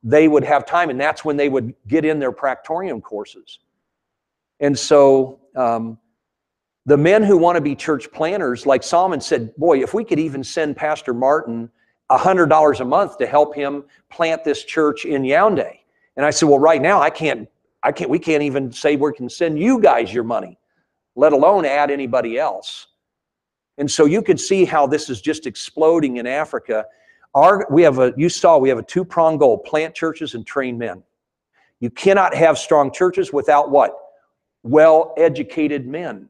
They would have time, and that's when they would get in their Practorium courses. And so the men who want to be church planners, like Solomon said, boy, if we could even send Pastor Martin $100 a month to help him plant this church in Yaoundé. And I said, well, right now we can't even say we can send you guys your money, let alone add anybody else. And so you could see how this is just exploding in Africa. We have a 2-pronged goal: plant churches and train men. You cannot have strong churches without what? Well-educated men.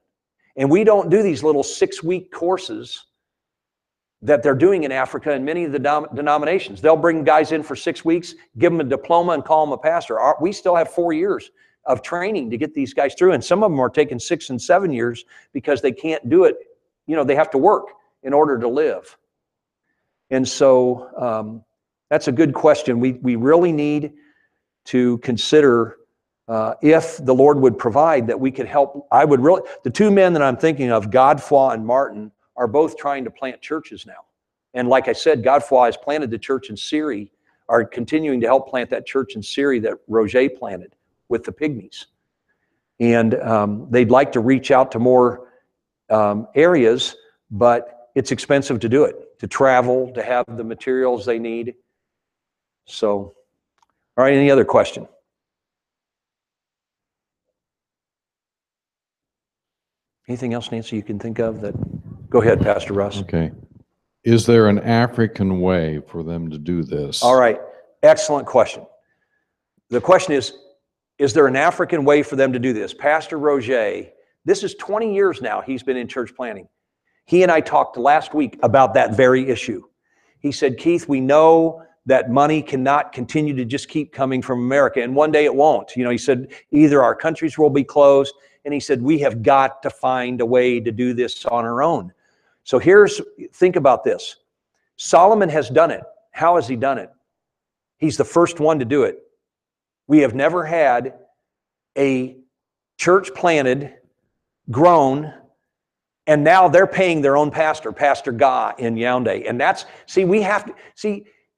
And we don't do these little 6-week courses that they're doing in Africa in many of the denominations. They'll bring guys in for 6 weeks, give them a diploma, and call them a pastor. We still have 4 years of training to get these guys through, and some of them are taking 6 and 7 years because they can't do it. They have to work in order to live. And so that's a good question. We really need to consider if the Lord would provide that we could help. The 2 men that I'm thinking of, Godfrey and Martin, are both trying to plant churches now. And like I said, Godfrey has planted the church in Syria, are continuing to help plant that church in Syria that Roger planted with the Pygmies. And they'd like to reach out to more areas, but it's expensive to do it, to travel, to have the materials they need. So, all right, any other question? Anything else, Nancy, you can think of that? Go ahead, Pastor Russ. Okay. Is there an African way for them to do this? All right, excellent question. The question is there an African way for them to do this? Pastor Roger, this is 20 years now he's been in church planning. He and I talked last week about that very issue. He said, Keith, we know that money cannot continue to just keep coming from America, and one day it won't. He said, either our countries will be closed, and he said, we have got to find a way to do this on our own. So think about this. Solomon has done it. How has he done it? He's the first one to do it. We have never had a church planted, grown, and now they're paying their own pastor, Pastor Ga in Yaoundé. And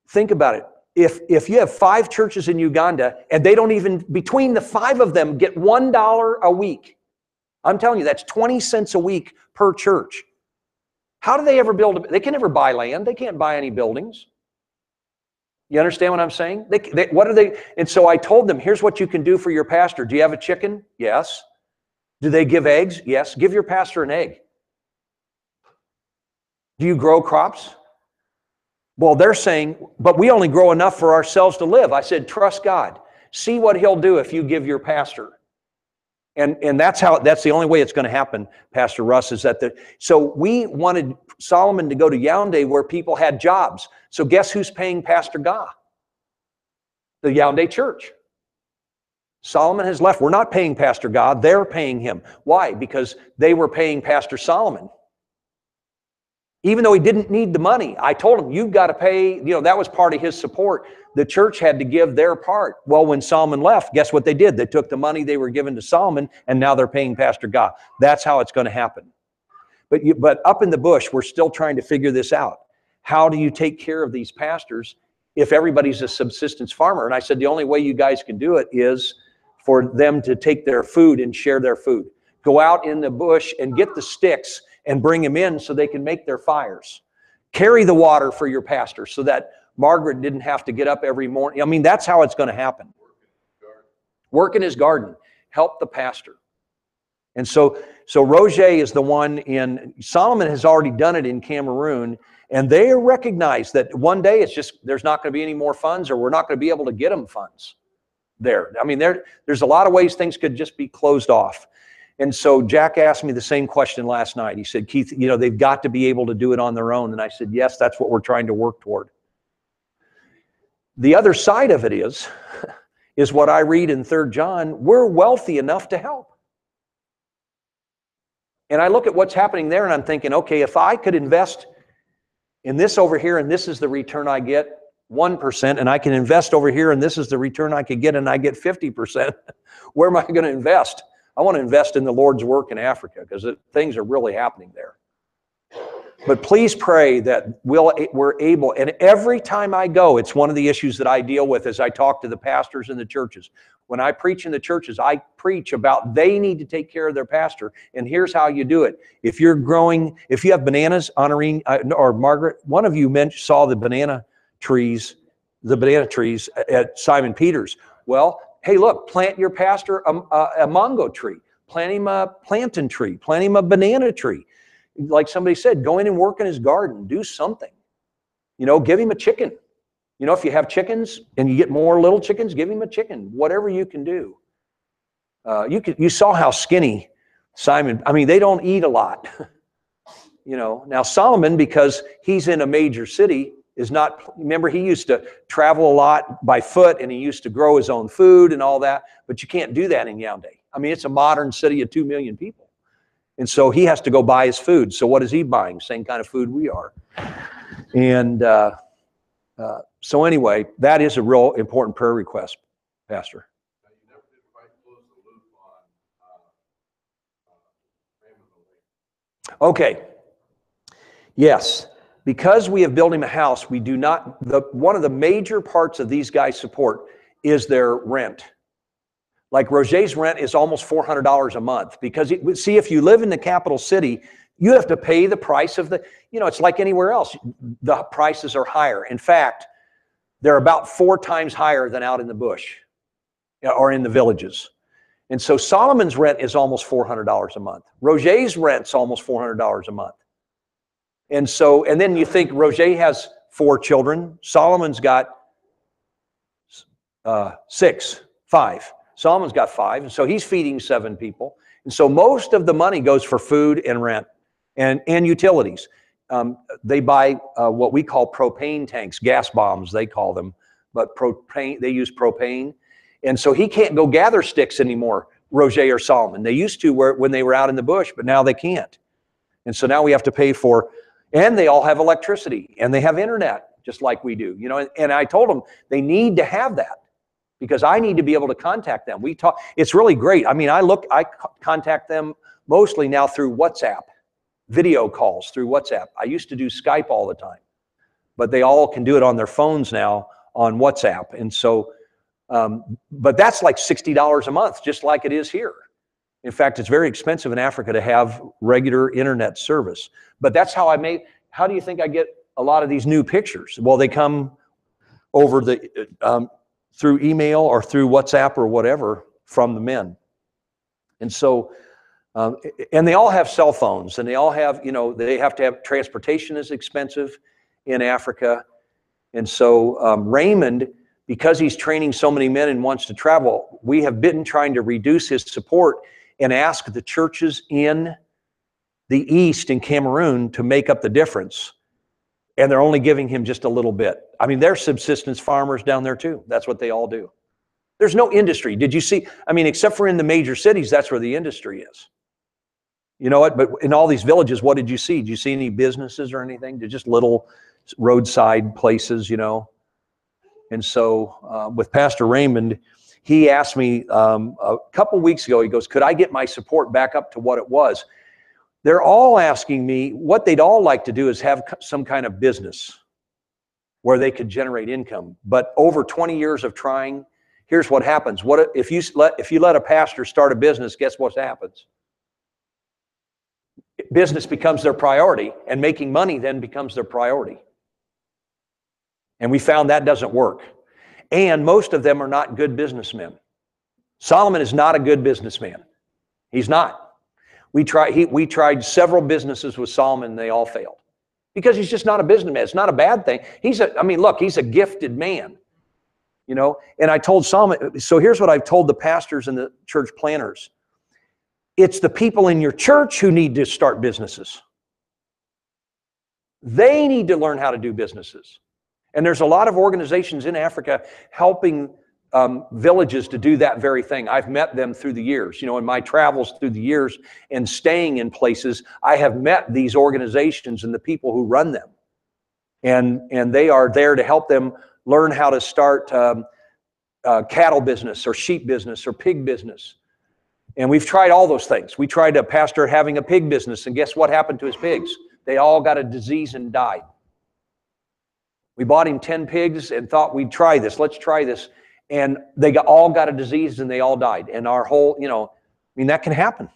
think about it. If you have 5 churches in Uganda and they don't even, between the 5 of them, get $1 a week, I'm telling you, that's 20 cents a week per church. How do they ever they can never buy land. They can't buy any buildings. You understand what I'm saying? What are they? And so I told them, here's what you can do for your pastor. Do you have a chicken? Yes. Do they give eggs? Yes. Give your pastor an egg. Do you grow crops? Well, they're saying, but we only grow enough for ourselves to live. I said, trust God. See what he'll do if you give your pastor. And that's the only way it's going to happen, Pastor Russ, is that so we wanted Solomon to go to Yaoundé where people had jobs. So guess who's paying Pastor Ga? The Yaoundé church. Solomon has left. We're not paying Pastor Ga. They're paying him. Why? Because they were paying Pastor Solomon. Even though he didn't need the money, I told him, you've got to pay, that was part of his support. The church had to give their part. Well, when Solomon left, guess what they did? They took the money they were given to Solomon, and now they're paying Pastor Ga. That's how it's going to happen. But up in the bush, we're still trying to figure this out. How do you take care of these pastors if everybody's a subsistence farmer? And I said, the only way you guys can do it is for them to take their food and share their food. Go out in the bush and get the sticks and bring them in so they can make their fires. Carry the water for your pastor so that Margaret didn't have to get up every morning. I mean, that's how it's going to happen. Work in his garden. Help the pastor. And so Roger is the one Solomon has already done it in Cameroon, and they recognize that one day there's not going to be any more funds, or we're not going to be able to get them funds there. I mean, there's a lot of ways things could just be closed off. And so Jack asked me the same question last night. He said, Keith, they've got to be able to do it on their own. And I said, yes, that's what we're trying to work toward. The other side of it is what I read in 3 John, we're wealthy enough to help. And I look at what's happening there and I'm thinking, okay, if I could invest in this over here and this is the return I get, 1%, and I can invest over here and this is the return I could get and I get 50%, where am I going to invest? I want to invest in the Lord's work in Africa because things are really happening there. But please pray that we're able, and every time I go, it's one of the issues that I deal with as I talk to the pastors in the churches. When I preach in the churches, I preach about they need to take care of their pastor, and here's how you do it. If you have bananas, Honorine or Margaret, one of you saw the banana trees at Simon Peter's. Well, hey, look, plant your pastor a mango tree. Plant him a plantain tree. Plant him a banana tree. Like somebody said, go in and work in his garden. Do something. Give him a chicken. If you have chickens and you get more little chickens, give him a chicken. Whatever you can do. You saw how skinny Simon, they don't eat a lot. Now Solomon, because he's in a major city, remember he used to travel a lot by foot and he used to grow his own food and all that, but you can't do that in Yaoundé. It's a modern city of 2 million people. And so he has to go buy his food. So what is he buying? Same kind of food we are. And so anyway, that is a real important prayer request, Pastor. You never did quite close the loop on Raymond. Okay. Yes. Because we have built him a house, we do not, one of the major parts of these guys' support is their rent. Like Roger's rent is almost $400 a month because, see, if you live in the capital city, you have to pay the price of it's like anywhere else. The prices are higher. In fact, they're about 4 times higher than out in the bush or in the villages. And so Solomon's rent is almost $400 a month. Roger's rent's almost $400 a month. And then you think Roger has 4 children. Solomon's got 5. Solomon's got 5, and so he's feeding 7 people. And so most of the money goes for food and rent and utilities. They buy what we call propane tanks, gas bombs they call them, but they use propane. And so he can't go gather sticks anymore, Roger or Solomon. They used to when they were out in the bush, but now they can't. And so now we have to pay for, and they all have electricity and they have internet just like we do. And I told them they need to have that, because I need to be able to contact them. We talk. It's really great. I contact them mostly now through WhatsApp, video calls through WhatsApp. I used to do Skype all the time, but they all can do it on their phones now on WhatsApp. And so, but that's like $60 a month, just like it is here. In fact, it's very expensive in Africa to have regular internet service. But that's how how do you think I get a lot of these new pictures? Well, they come over through email or through WhatsApp or whatever from the men. And so, and they all have cell phones, and they all have, they have to have transportation is expensive in Africa. And so Raymond, because he's training so many men and wants to travel, we have been trying to reduce his support and ask the churches in the East in Cameroon to make up the difference. And they're only giving him just a little bit. I mean, they're subsistence farmers down there too. That's what they all do. There's no industry. Did you see? I mean, except for in the major cities, that's where the industry is. You know what? But in all these villages, what did you see? Did you see any businesses or anything? They're just little roadside places, you know. And so with Pastor Raymond, he asked me a couple weeks ago, he goes, could I get my support back up to what it was? They're all asking me, what they'd all like to do is have some kind of business where they could generate income. But over 20 years of trying, here's what happens. What if you let a pastor start a business, guess what happens? Business becomes their priority, and making money then becomes their priority. And we found that doesn't work. And most of them are not good businessmen. Solomon is not a good businessman. He's not. We tried several businesses with Solomon, and they all failed. Because he's just not a businessman. It's not a bad thing. He's a gifted man. You know, and I told Solomon, so here's what I've told the pastors and the church planners. It's the people in your church who need to start businesses. They need to learn how to do businesses. And there's a lot of organizations in Africa helping villages to do that very thing. I've met them through the years. You know, in my travels through the years and staying in places, I have met these organizations and the people who run them. And they are there to help them learn how to start cattle business or sheep business or pig business. And we've tried all those things. We tried a pastor having a pig business, and guess what happened to his pigs? They all got a disease and died. We bought him 10 pigs and thought we'd try this. Let's try this. And they all got a disease and they all died. And our whole, you know, I mean, that can happen.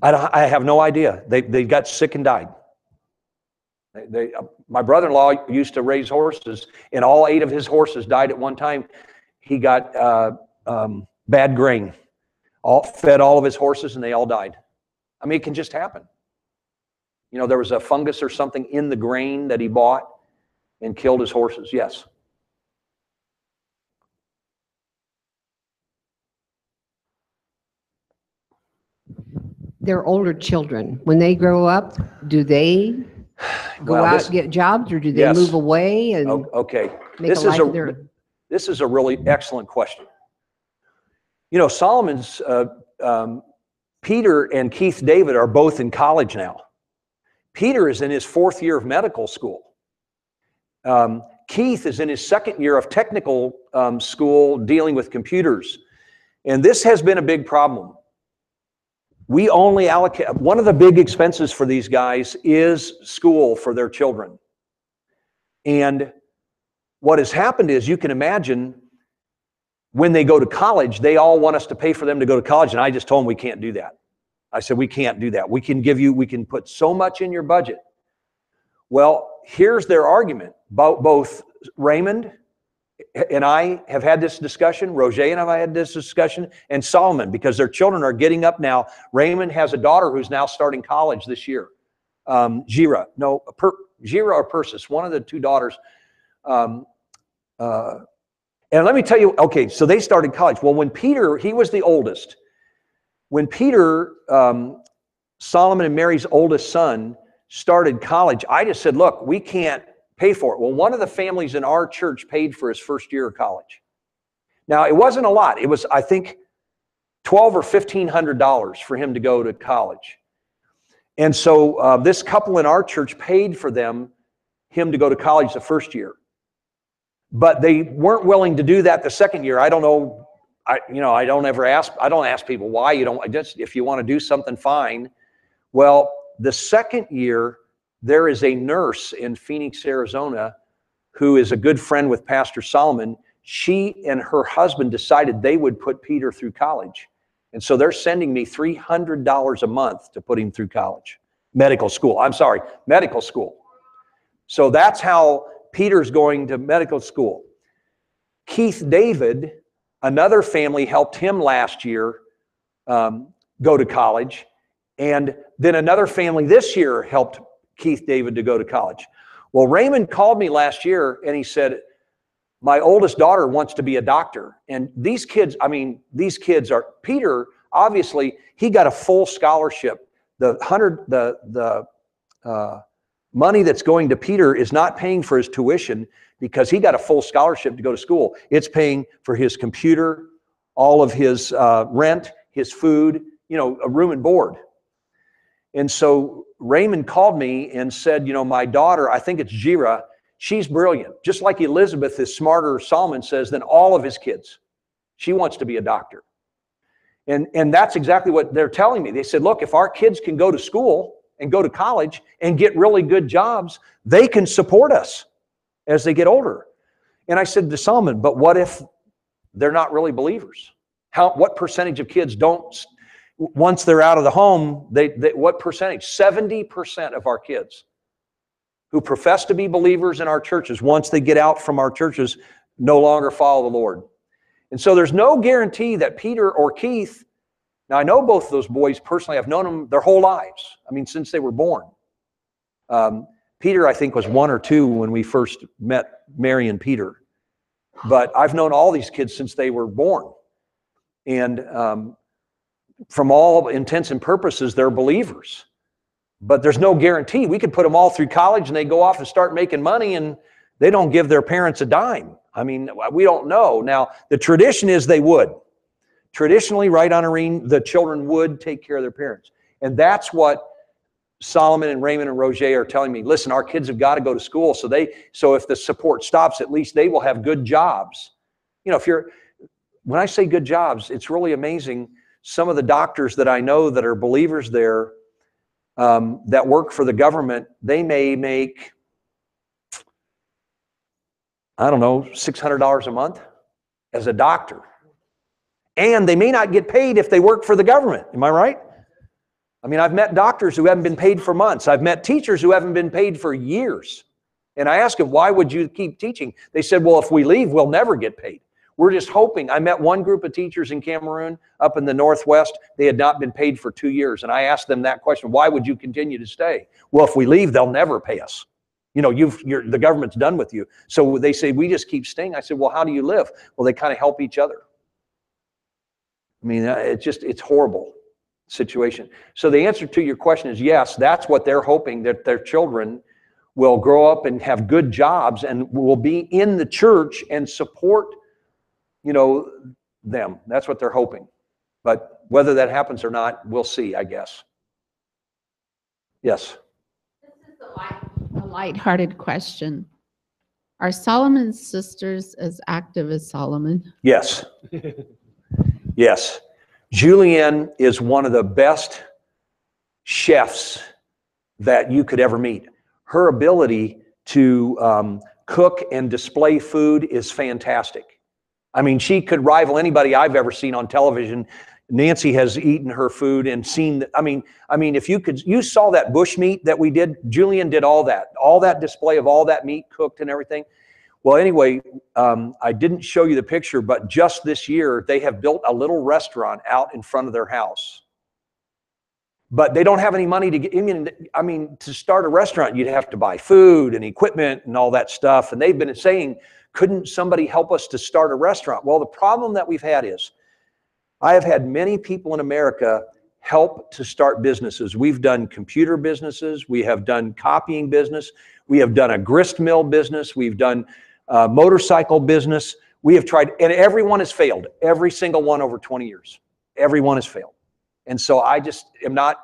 I have no idea. They got sick and died. My brother-in-law used to raise horses, and all 8 of his horses died at one time. He got bad grain. Fed all of his horses, and they all died. I mean, it can just happen. You know, there was a fungus or something in the grain that he bought and killed his horses. Yes. They're older children. When they grow up, do they go out and get jobs, or do they move away and okay. make a life there? This is a really excellent question. You know, Solomon's Peter and Keith David are both in college now. Peter is in his 4th year of medical school. Keith is in his 2nd year of technical school dealing with computers. And this has been a big problem. We only allocate, one of the big expenses for these guys is school for their children. And what has happened is, you can imagine, when they go to college, they all want us to pay for them to go to college. And I just told them we can't do that. I said, we can't do that. We can put so much in your budget. Well, here's their argument. Both Raymond and I have had this discussion, Roger and I have had this discussion, and Solomon, because their children are getting up now. Raymond has a daughter who's now starting college this year. Gira or Persis, one of the 2 daughters. And let me tell you, okay, so they started college. Well, when Peter, he was the oldest. When Peter, Solomon and Mary's oldest son, started college, I just said, look, we can't pay for it. Well, one of the families in our church paid for his 1st year of college. Now, it wasn't a lot. It was, I think, $1,200 or $1,500 for him to go to college. And so this couple in our church paid for him to go to college the 1st year. But they weren't willing to do that the 2nd year. I don't know. I don't ask people why you don't. Just, if you want to do something, fine. Well, the 2nd year, there is a nurse in Phoenix, Arizona, who is a good friend with Pastor Solomon. She and her husband decided they would put Peter through college. And so they're sending me $300 a month to put him through college. Medical school. So that's how Peter's going to medical school. Keith David, another family, helped him last year go to college. And then another family this year helped Keith David to go to college. Well, Raymond called me last year and he said, my oldest daughter wants to be a doctor. And these kids, I mean, these kids are, Peter, obviously, he got a full scholarship. The money that's going to Peter is not paying for his tuition because he got a full scholarship to go to school. It's paying for his computer, all of his rent, his food, you know, a room and board. And so Raymond called me and said, you know, my daughter, I think it's Jira, she's brilliant. Just like Elizabeth is smarter, Solomon says, than all of his kids. She wants to be a doctor. And that's exactly what they're telling me. They said, look, if our kids can go to school and go to college and get really good jobs, they can support us as they get older. And I said to Solomon, but what if they're not really believers? What percentage of kids don't, once they're out of the home, what percentage? 70% of our kids who profess to be believers in our churches, once they get out from our churches, no longer follow the Lord. And so there's no guarantee that Peter or Keith, now I know both of those boys personally, I've known them their whole lives. I mean, since they were born. Peter, I think, was 1 or 2 when we first met Mary and Peter. But I've known all these kids since they were born. And from all intents and purposes, they're believers. But there's no guarantee. We could put them all through college and they go off and start making money and they don't give their parents a dime. I mean, we don't know. Now, the tradition is they would. Traditionally, right, Honorine, the children would take care of their parents. And that's what Solomon and Raymond and Roger are telling me. Listen, our kids have got to go to school. So if the support stops, at least they will have good jobs. You know, when I say good jobs, it's really amazing. Some of the doctors that I know that are believers there, that work for the government, they may make, I don't know, $600 a month as a doctor. And they may not get paid if they work for the government. Am I right? I mean, I've met doctors who haven't been paid for months. I've met teachers who haven't been paid for years. And I asked them, why would you keep teaching? They said, well, if we leave, we'll never get paid. We're just hoping. I met one group of teachers in Cameroon up in the Northwest. They had not been paid for 2 years. And I asked them that question, why would you continue to stay? Well, if we leave, they'll never pay us. You know, the government's done with you. So they say, we just keep staying. I said, well, how do you live? Well, they kind of help each other. I mean, it's horrible situation. So the answer to your question is yes, that's what they're hoping, that their children will grow up and have good jobs and will be in the church and support, you know, them. That's what they're hoping. But whether that happens or not, we'll see, I guess. Yes. This is a lighthearted question. Are Solomon's sisters as active as Solomon? Yes. Yes. Julianne is one of the best chefs that you could ever meet. Her ability to cook and display food is fantastic. I mean, she could rival anybody I've ever seen on television. Nancy has eaten her food and seen, I mean, if you saw that bush meat that we did, Julianne did all that display of all that meat cooked and everything. Well, anyway, I didn't show you the picture, but just this year, they have built a little restaurant out in front of their house. But they don't have any money to get, I mean, to start a restaurant, you'd have to buy food and equipment and all that stuff. And they've been saying, couldn't somebody help us to start a restaurant? Well, the problem that we've had is, I have had many people in America help to start businesses. We've done computer businesses. We have done copying business. We have done a grist mill business. We've done motorcycle business. We have tried, and everyone has failed. Every single one over 20 years. Everyone has failed. And so I just am not,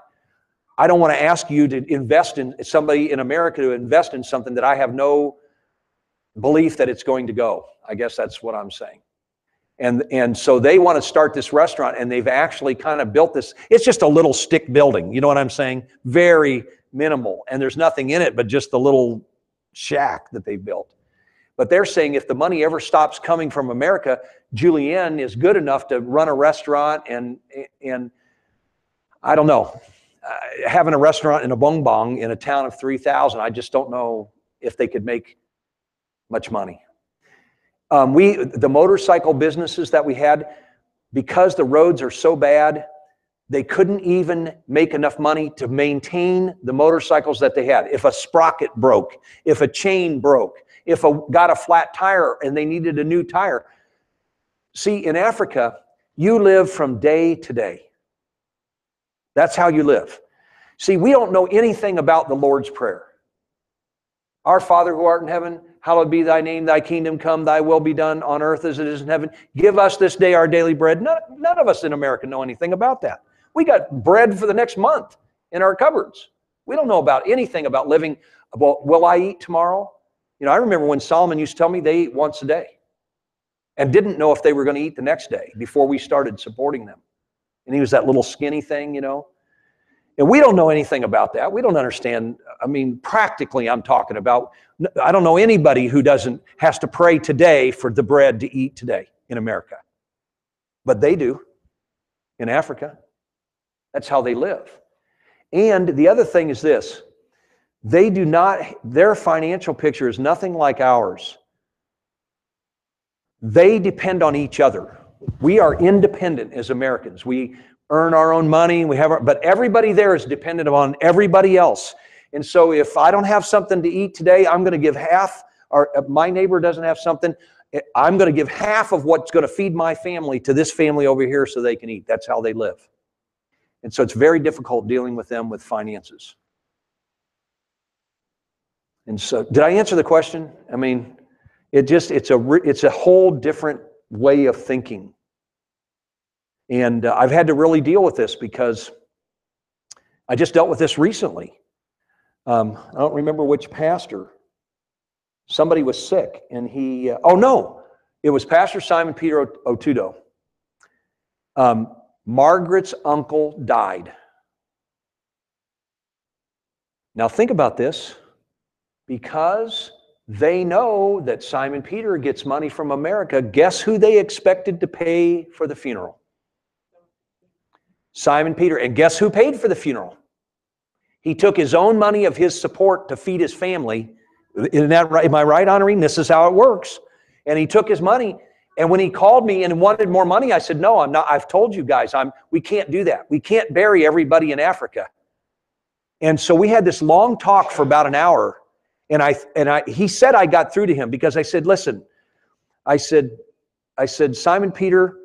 I don't want to ask you to invest in somebody in America to invest in something that I have no belief that it's going to go. I guess that's what I'm saying. And so they want to start this restaurant, and they've actually kind of built this. It's just a little stick building. You know what I'm saying? Very minimal. And there's nothing in it but just the little shack that they've built. But they're saying if the money ever stops coming from America, Julianne is good enough to run a restaurant and I don't know, having a restaurant in a bong bong in a town of 3,000, I just don't know if they could make much money. The motorcycle businesses that we had, because the roads are so bad, They couldn't even make enough money to maintain the motorcycles that they had. If a sprocket broke, if a chain broke, if got a flat tire and they needed a new tire. See, in Africa, you live from day to day. That's how you live. See, we don't know anything about the Lord's Prayer. Our Father who art in heaven, hallowed be thy name, thy kingdom come, thy will be done on earth as it is in heaven. Give us this day our daily bread. None of us in America know anything about that. We got bread for the next month in our cupboards. We don't know about anything about living. Well, will I eat tomorrow? You know, I remember when Solomon used to tell me they ate once a day and didn't know if they were going to eat the next day before we started supporting them. And he was that little skinny thing, you know. And we don't know anything about that. We don't understand. I mean, practically I'm talking about, I don't know anybody who has to pray today for the bread to eat today in America. But they do in Africa. That's how they live. And the other thing is this. Their financial picture is nothing like ours. They depend on each other. We are independent as Americans. We earn our own money, but everybody there is dependent on everybody else. And so if I don't have something to eat today, I'm going to give half, or my neighbor doesn't have something, I'm going to give half of what's going to feed my family to this family over here so they can eat. That's how they live. And so it's very difficult dealing with them with finances. And so, did I answer the question? I mean, it's a whole different way of thinking. And I've had to really deal with this because I just dealt with this recently. I don't remember which pastor. Somebody was sick and it was Pastor Simon Peter Otudo. Margaret's uncle died. Now think about this. Because they know that Simon Peter gets money from America, guess who they expected to pay for the funeral? Simon Peter. And guess who paid for the funeral? He took his own money of his support to feed his family. Isn't that right? Am I right, Honorine? This is how it works. And he took his money. And when he called me and wanted more money, I said, no, I'm not. I've told you guys, we can't do that. We can't bury everybody in Africa. And so we had this long talk for about an hour. And he said I got through to him because I said, listen, I said, Simon Peter,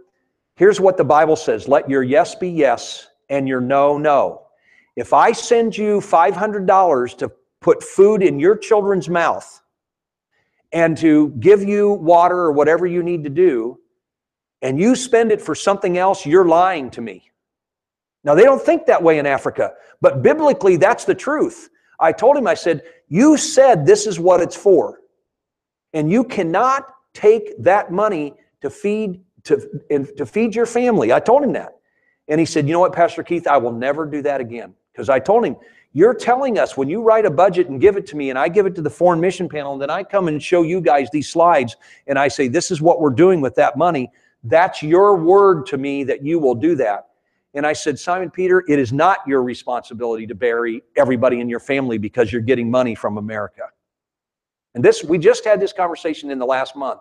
here's what the Bible says. Let your yes be yes and your no, no. If I send you $500 to put food in your children's mouth and to give you water or whatever you need to do, and you spend it for something else, you're lying to me. Now, they don't think that way in Africa, but biblically, that's the truth. I told him, I said, you said this is what it's for. And you cannot take that money to feed your family. I told him that. And he said, you know what, Pastor Keith, I will never do that again. Because I told him, you're telling us when you write a budget and give it to me and I give it to the Foreign Mission Panel and then I come and show you guys these slides and I say, this is what we're doing with that money. That's your word to me that you will do that. And I said, Simon Peter, it is not your responsibility to bury everybody in your family because you're getting money from America. And we just had this conversation in the last month.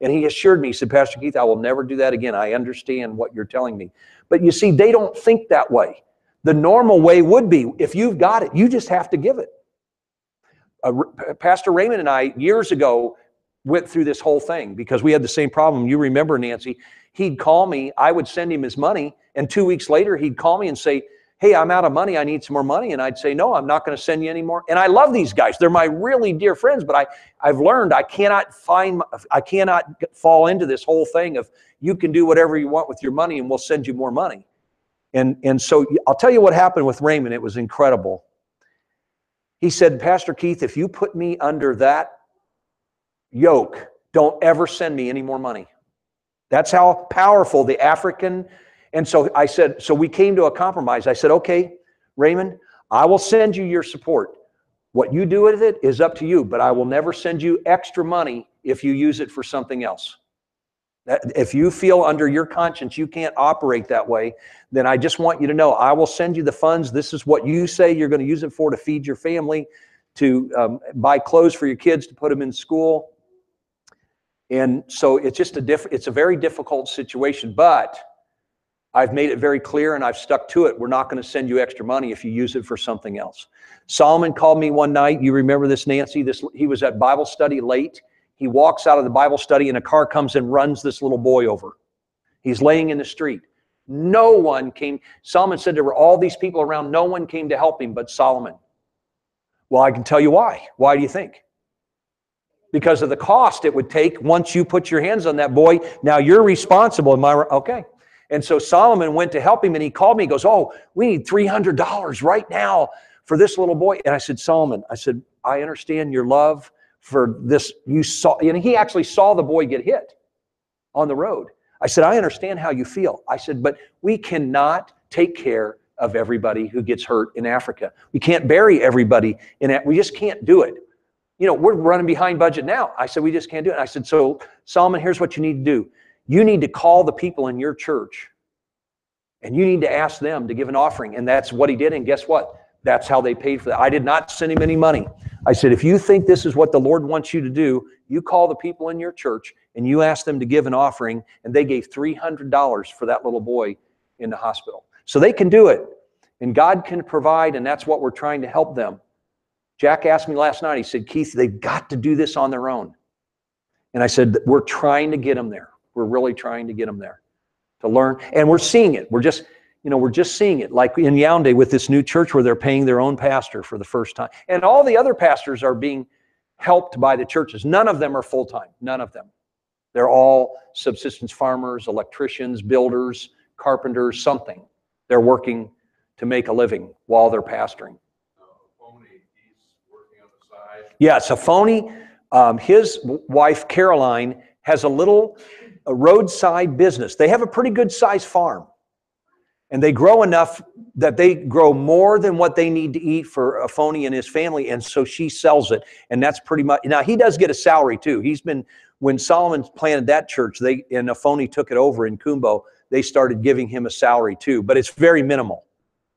And he assured me, he said, Pastor Keith, I will never do that again. I understand what you're telling me. But you see, they don't think that way. The normal way would be, if you've got it, you just have to give it. Pastor Raymond and I, years ago, went through this whole thing because we had the same problem. You remember, Nancy, he'd call me, I would send him his money, and 2 weeks later, he'd call me and say, hey, I'm out of money, I need some more money. And I'd say, no, I'm not going to send you any more. And I love these guys. They're my really dear friends, but I've learned I cannot fall into this whole thing of you can do whatever you want with your money and we'll send you more money. And so I'll tell you what happened with Raymond. It was incredible. He said, Pastor Keith, if you put me under that yoke, don't ever send me any more money. That's how powerful the African. And so I said, so we came to a compromise. I said, okay, Raymond, I will send you your support. What you do with it is up to you, but I will never send you extra money if you use it for something else. If you feel under your conscience you can't operate that way, then I just want you to know I will send you the funds. This is what you say you're going to use it for, to feed your family, to buy clothes for your kids, to put them in school. And so it's just it's a very difficult situation, but I've made it very clear and I've stuck to it. We're not going to send you extra money if you use it for something else. Solomon called me one night. You remember this, Nancy? He was at Bible study late. He walks out of the Bible study and a car comes and runs this little boy over. He's laying in the street. No one came. Solomon said there were all these people around. No one came to help him but Solomon. Well, I can tell you why. Why do you think? Because of the cost it would take once you put your hands on that boy. Now you're responsible. Am I right? Okay. And so Solomon went to help him and he called me. He goes, oh, we need $300 right now for this little boy. And I said, Solomon, I said, I understand your love for this. You saw, and he actually saw the boy get hit on the road. I said, I understand how you feel. I said, but we cannot take care of everybody who gets hurt in Africa. We can't bury everybody in it. We just can't do it. You know, we're running behind budget now. I said, we just can't do it. And I said, so Solomon, here's what you need to do. You need to call the people in your church and you need to ask them to give an offering. And that's what he did. And guess what? That's how they paid for that. I did not send him any money. I said, if you think this is what the Lord wants you to do, you call the people in your church and you ask them to give an offering. And they gave $300 for that little boy in the hospital. So they can do it. And God can provide, and that's what we're trying to help them. Jack asked me last night, he said, Keith, they've got to do this on their own. And I said, we're trying to get them there. We're really trying to get them there to learn. And we're seeing it. We're just seeing it. Like in Yaoundé with this new church where they're paying their own pastor for the first time. And all the other pastors are being helped by the churches. None of them are full-time. None of them. They're all subsistence farmers, electricians, builders, carpenters, something. They're working to make a living while they're pastoring. He's working on the side. Yeah, so Phony, his wife Caroline has a roadside business. They have a pretty good sized farm. And they grow enough that they grow more than what they need to eat for Phony and his family. And so she sells it. And that's pretty much, now he does get a salary too. When Solomon planted that church, and Phony took it over in Kumbo, they started giving him a salary too. But it's very minimal,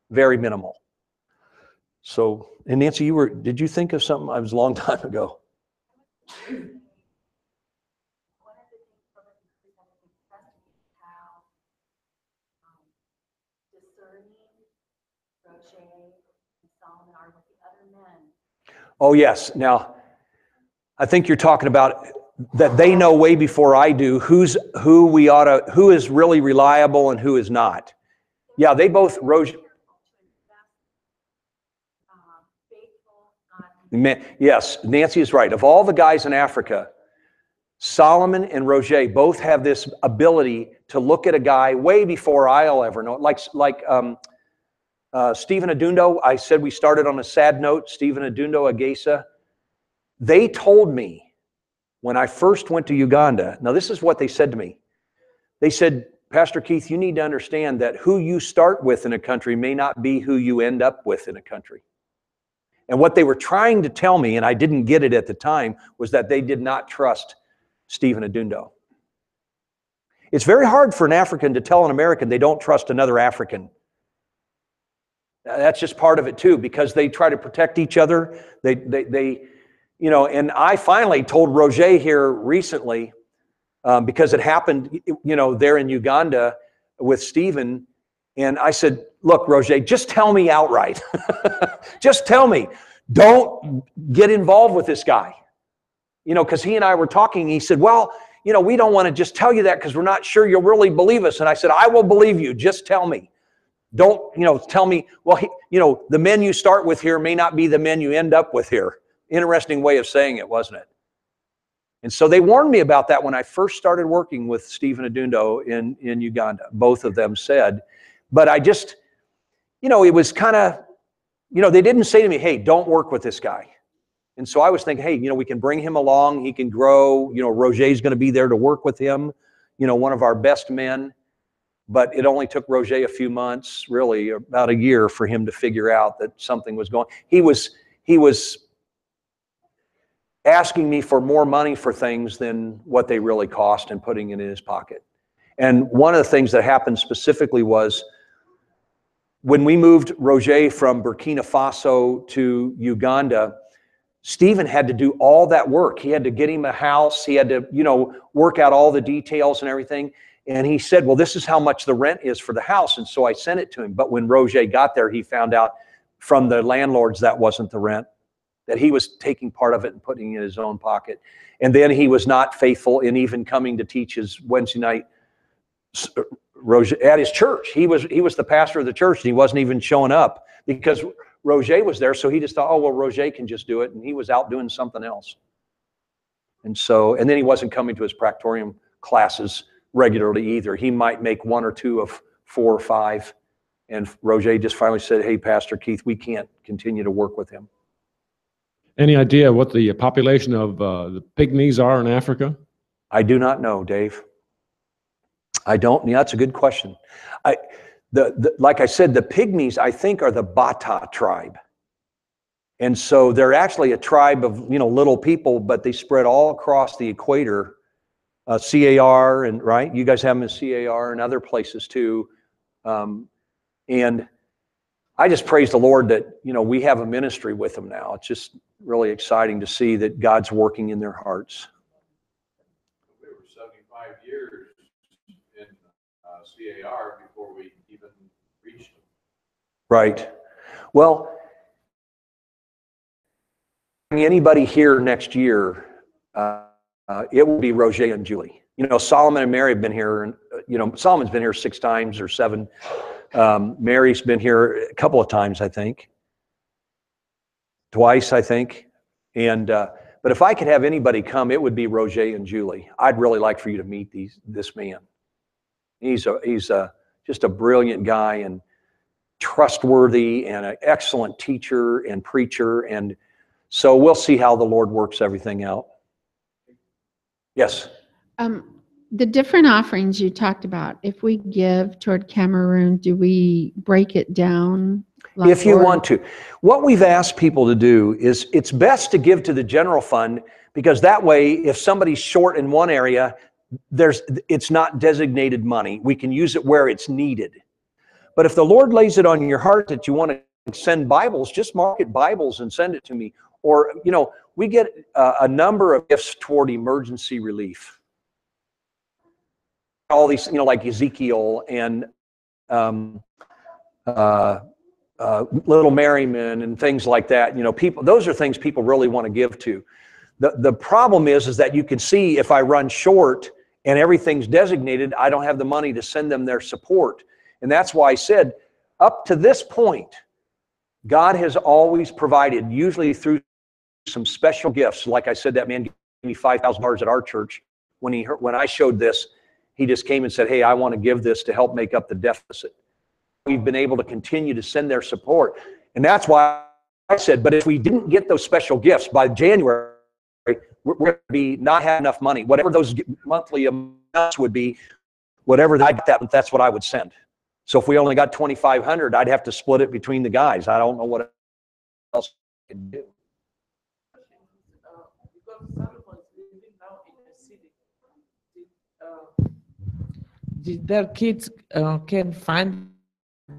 very minimal. So, and Nancy, did you think of something? It was a long time ago. Oh, yes. Now, I think you're talking about that they know way before I do who is really reliable and who is not. Yeah, they both, yes, Nancy is right. Of all the guys in Africa, Solomon and Roger both have this ability to look at a guy way before I'll ever know it. Like Stephen Adundo, I said we started on a sad note, Stephen Adundo Agesa. They told me when I first went to Uganda, now this is what they said to me. They said, Pastor Keith, you need to understand that who you start with in a country may not be who you end up with in a country. And what they were trying to tell me, and I didn't get it at the time, was that they did not trust Stephen Adundo. It's very hard for an African to tell an American they don't trust another African. That's just part of it too, because they try to protect each other. And I finally told Roger here recently, because it happened, there in Uganda with Stephen. And I said, look, Roger, just tell me outright. Just tell me. Don't get involved with this guy. Because he and I were talking. He said, well, we don't want to just tell you that because we're not sure you'll really believe us. And I said, I will believe you. Just tell me. Don't, tell me, well, the men you start with here may not be the men you end up with here. Interesting way of saying it, wasn't it? And so they warned me about that when I first started working with Stephen Adundo in Uganda. Both of them said, but I just, it was kind of, they didn't say to me, hey, don't work with this guy. And so I was thinking, hey, we can bring him along. He can grow. Roger's going to be there to work with him. One of our best men. But it only took Roger a few months, really about a year, for him to figure out that something was going. He was asking me for more money for things than what they really cost and putting it in his pocket. And one of the things that happened specifically was when we moved Roger from Burkina Faso to Uganda, Stephen had to do all that work. He had to get him a house. He had to, work out all the details and everything. And he said, well, this is how much the rent is for the house. And so I sent it to him. But when Roger got there, he found out from the landlords that wasn't the rent, that he was taking part of it and putting it in his own pocket. And then he was not faithful in even coming to teach his Wednesday night Roger at his church. He was the pastor of the church, and he wasn't even showing up because Roger was there. So he just thought, oh, well, Roger can just do it. And he was out doing something else. And then he wasn't coming to his Practorium classes regularly either. He might make 1 or 2 of 4 or 5. And Roger just finally said, hey, Pastor Keith, we can't continue to work with him. Any idea what the population of the pygmies are in Africa? I do not know, Dave. I don't. Yeah, that's a good question. Like I said, the pygmies, I think, are the Bata tribe. And so they're actually a tribe of, little people, but they spread all across the equator. CAR, and right? You guys have them in CAR and other places too. And I just praise the Lord that, we have a ministry with them now. It's just really exciting to see that God's working in their hearts. We were 75 years in CAR before we even reached them. Right. Well, anybody here next year, it will be Roger and Julie. Solomon and Mary have been here, and Solomon's been here 6 times or 7. Mary's been here a couple of times, I think. Twice, I think. And but if I could have anybody come, it would be Roger and Julie. I'd really like for you to meet this man. He's just a brilliant guy and trustworthy and an excellent teacher and preacher. And so we'll see how the Lord works everything out. Yes. The different offerings you talked about, if we give toward Cameroon, do we break it down? If you want to. What we've asked people to do is it's best to give to the general fund, because that way, if somebody's short in one area, it's not designated money. We can use it where it's needed. But if the Lord lays it on your heart that you want to send Bibles, just mark it Bibles and send it to me. Or, we get a number of gifts toward emergency relief. All these, like Ezekiel and little Merriman and things like that. Those are things people really want to give to. The problem is that you can see if I run short and everything's designated, I don't have the money to send them their support. And that's why I said, up to this point, God has always provided, usually through some special gifts. Like I said, that man gave me $5,000 at our church. When I showed this, he just came and said, hey, I want to give this to help make up the deficit. We've been able to continue to send their support. And that's why I said, but if we didn't get those special gifts by January, we're going to not have enough money. Whatever those monthly amounts would be, whatever I got, that's what I would send. So if we only got $2,500, I'd have to split it between the guys. I don't know what else I can do. Did their kids can find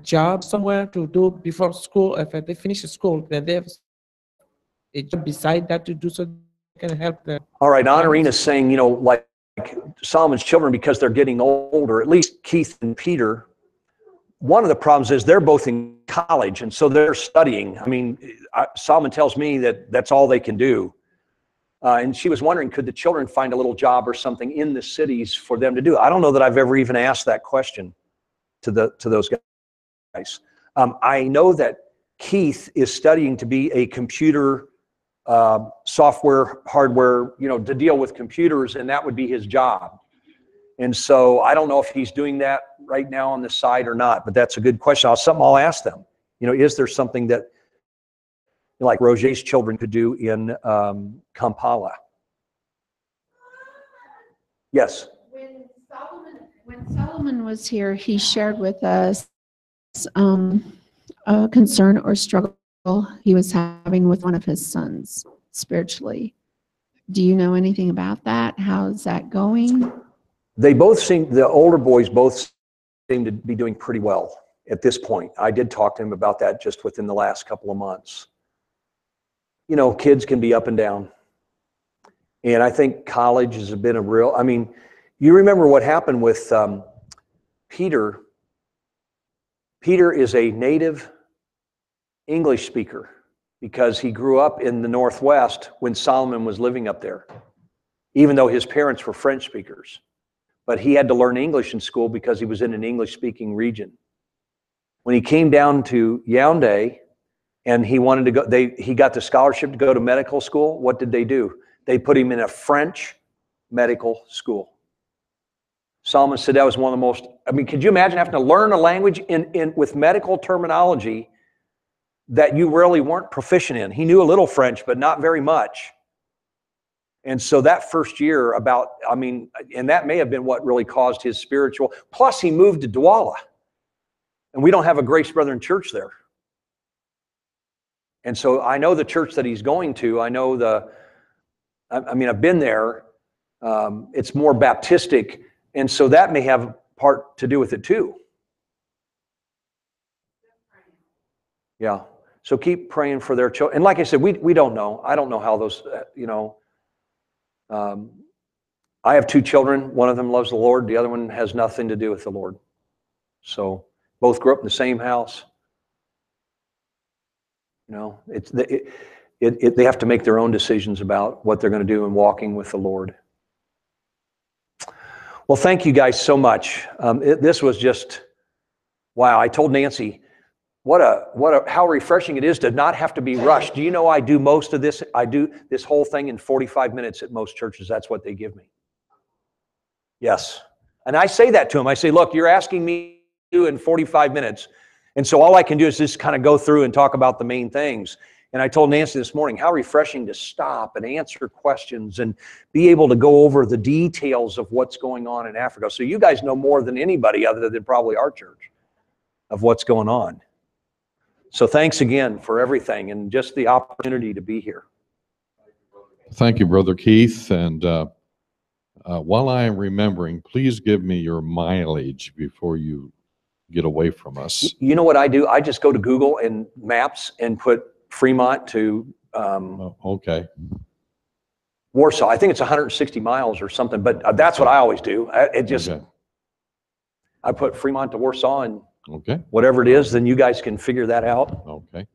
job somewhere to do before school? If they finish school, then they have a job beside that to do so they can help them. All right, Honorine is saying, like Solomon's children, because they're getting older, at least Keith and Peter, one of the problems is they're both in college, and so they're studying. I mean, Solomon tells me that that's all they can do. And she was wondering, could the children find a little job or something in the cities for them to do? I don't know that I've ever even asked that question to those guys. I know that Keith is studying to be a computer software, hardware, to deal with computers, and that would be his job. And so I don't know if he's doing that right now on the side or not, but that's a good question. Something I'll ask them. Is there something that like Roger's children could do in Kampala? Yes. When Solomon was here, he shared with us a concern or struggle he was having with one of his sons spiritually. Do you know anything about that? How's that going? The older boys both seem to be doing pretty well at this point. I did talk to him about that just within the last couple of months. Kids can be up and down. And I think college has been You remember what happened with Peter. Peter is a native English speaker because he grew up in the Northwest when Solomon was living up there, even though his parents were French speakers. But he had to learn English in school because he was in an English-speaking region. When he came down to Yaoundé and he wanted to go, he got the scholarship to go to medical school. What did they do? They put him in a French medical school. Solomon said that was one of the most, I mean, could you imagine having to learn a language with medical terminology that you really weren't proficient in? He knew a little French, but not very much. And so that first year and that may have been what really caused his spiritual, plus he moved to Douala. And we don't have a Grace Brethren church there. And so I know the church that he's going to. I know I've been there. It's more Baptistic. And so that may have part to do with it too. Yeah. So keep praying for their children. And like I said, we don't know. I don't know how those, I have 2 children. One of them loves the Lord. The other one has nothing to do with the Lord. So both grew up in the same house. They have to make their own decisions about what they're going to do in walking with the Lord. Well, thank you guys so much. This was just, wow. I told Nancy, how refreshing it is to not have to be rushed. Do you know I do most of this? I do this whole thing in 45 minutes at most churches. That's what they give me. Yes. And I say that to them. I say, look, you're asking me to do in 45 minutes. And so all I can do is just kind of go through and talk about the main things. And I told Nancy this morning, how refreshing to stop and answer questions and be able to go over the details of what's going on in Africa. So you guys know more than anybody other than probably our church of what's going on. So thanks again for everything and just the opportunity to be here. Thank you, Brother Keith. And while I am remembering, please give me your mileage before you get away from us. You know what I do? I just go to Google and Maps and put Fremont to okay. Warsaw. I think it's 160 miles or something, but that's what I always do. I put Fremont to Warsaw and okay. whatever it is, then you guys can figure that out. Okay.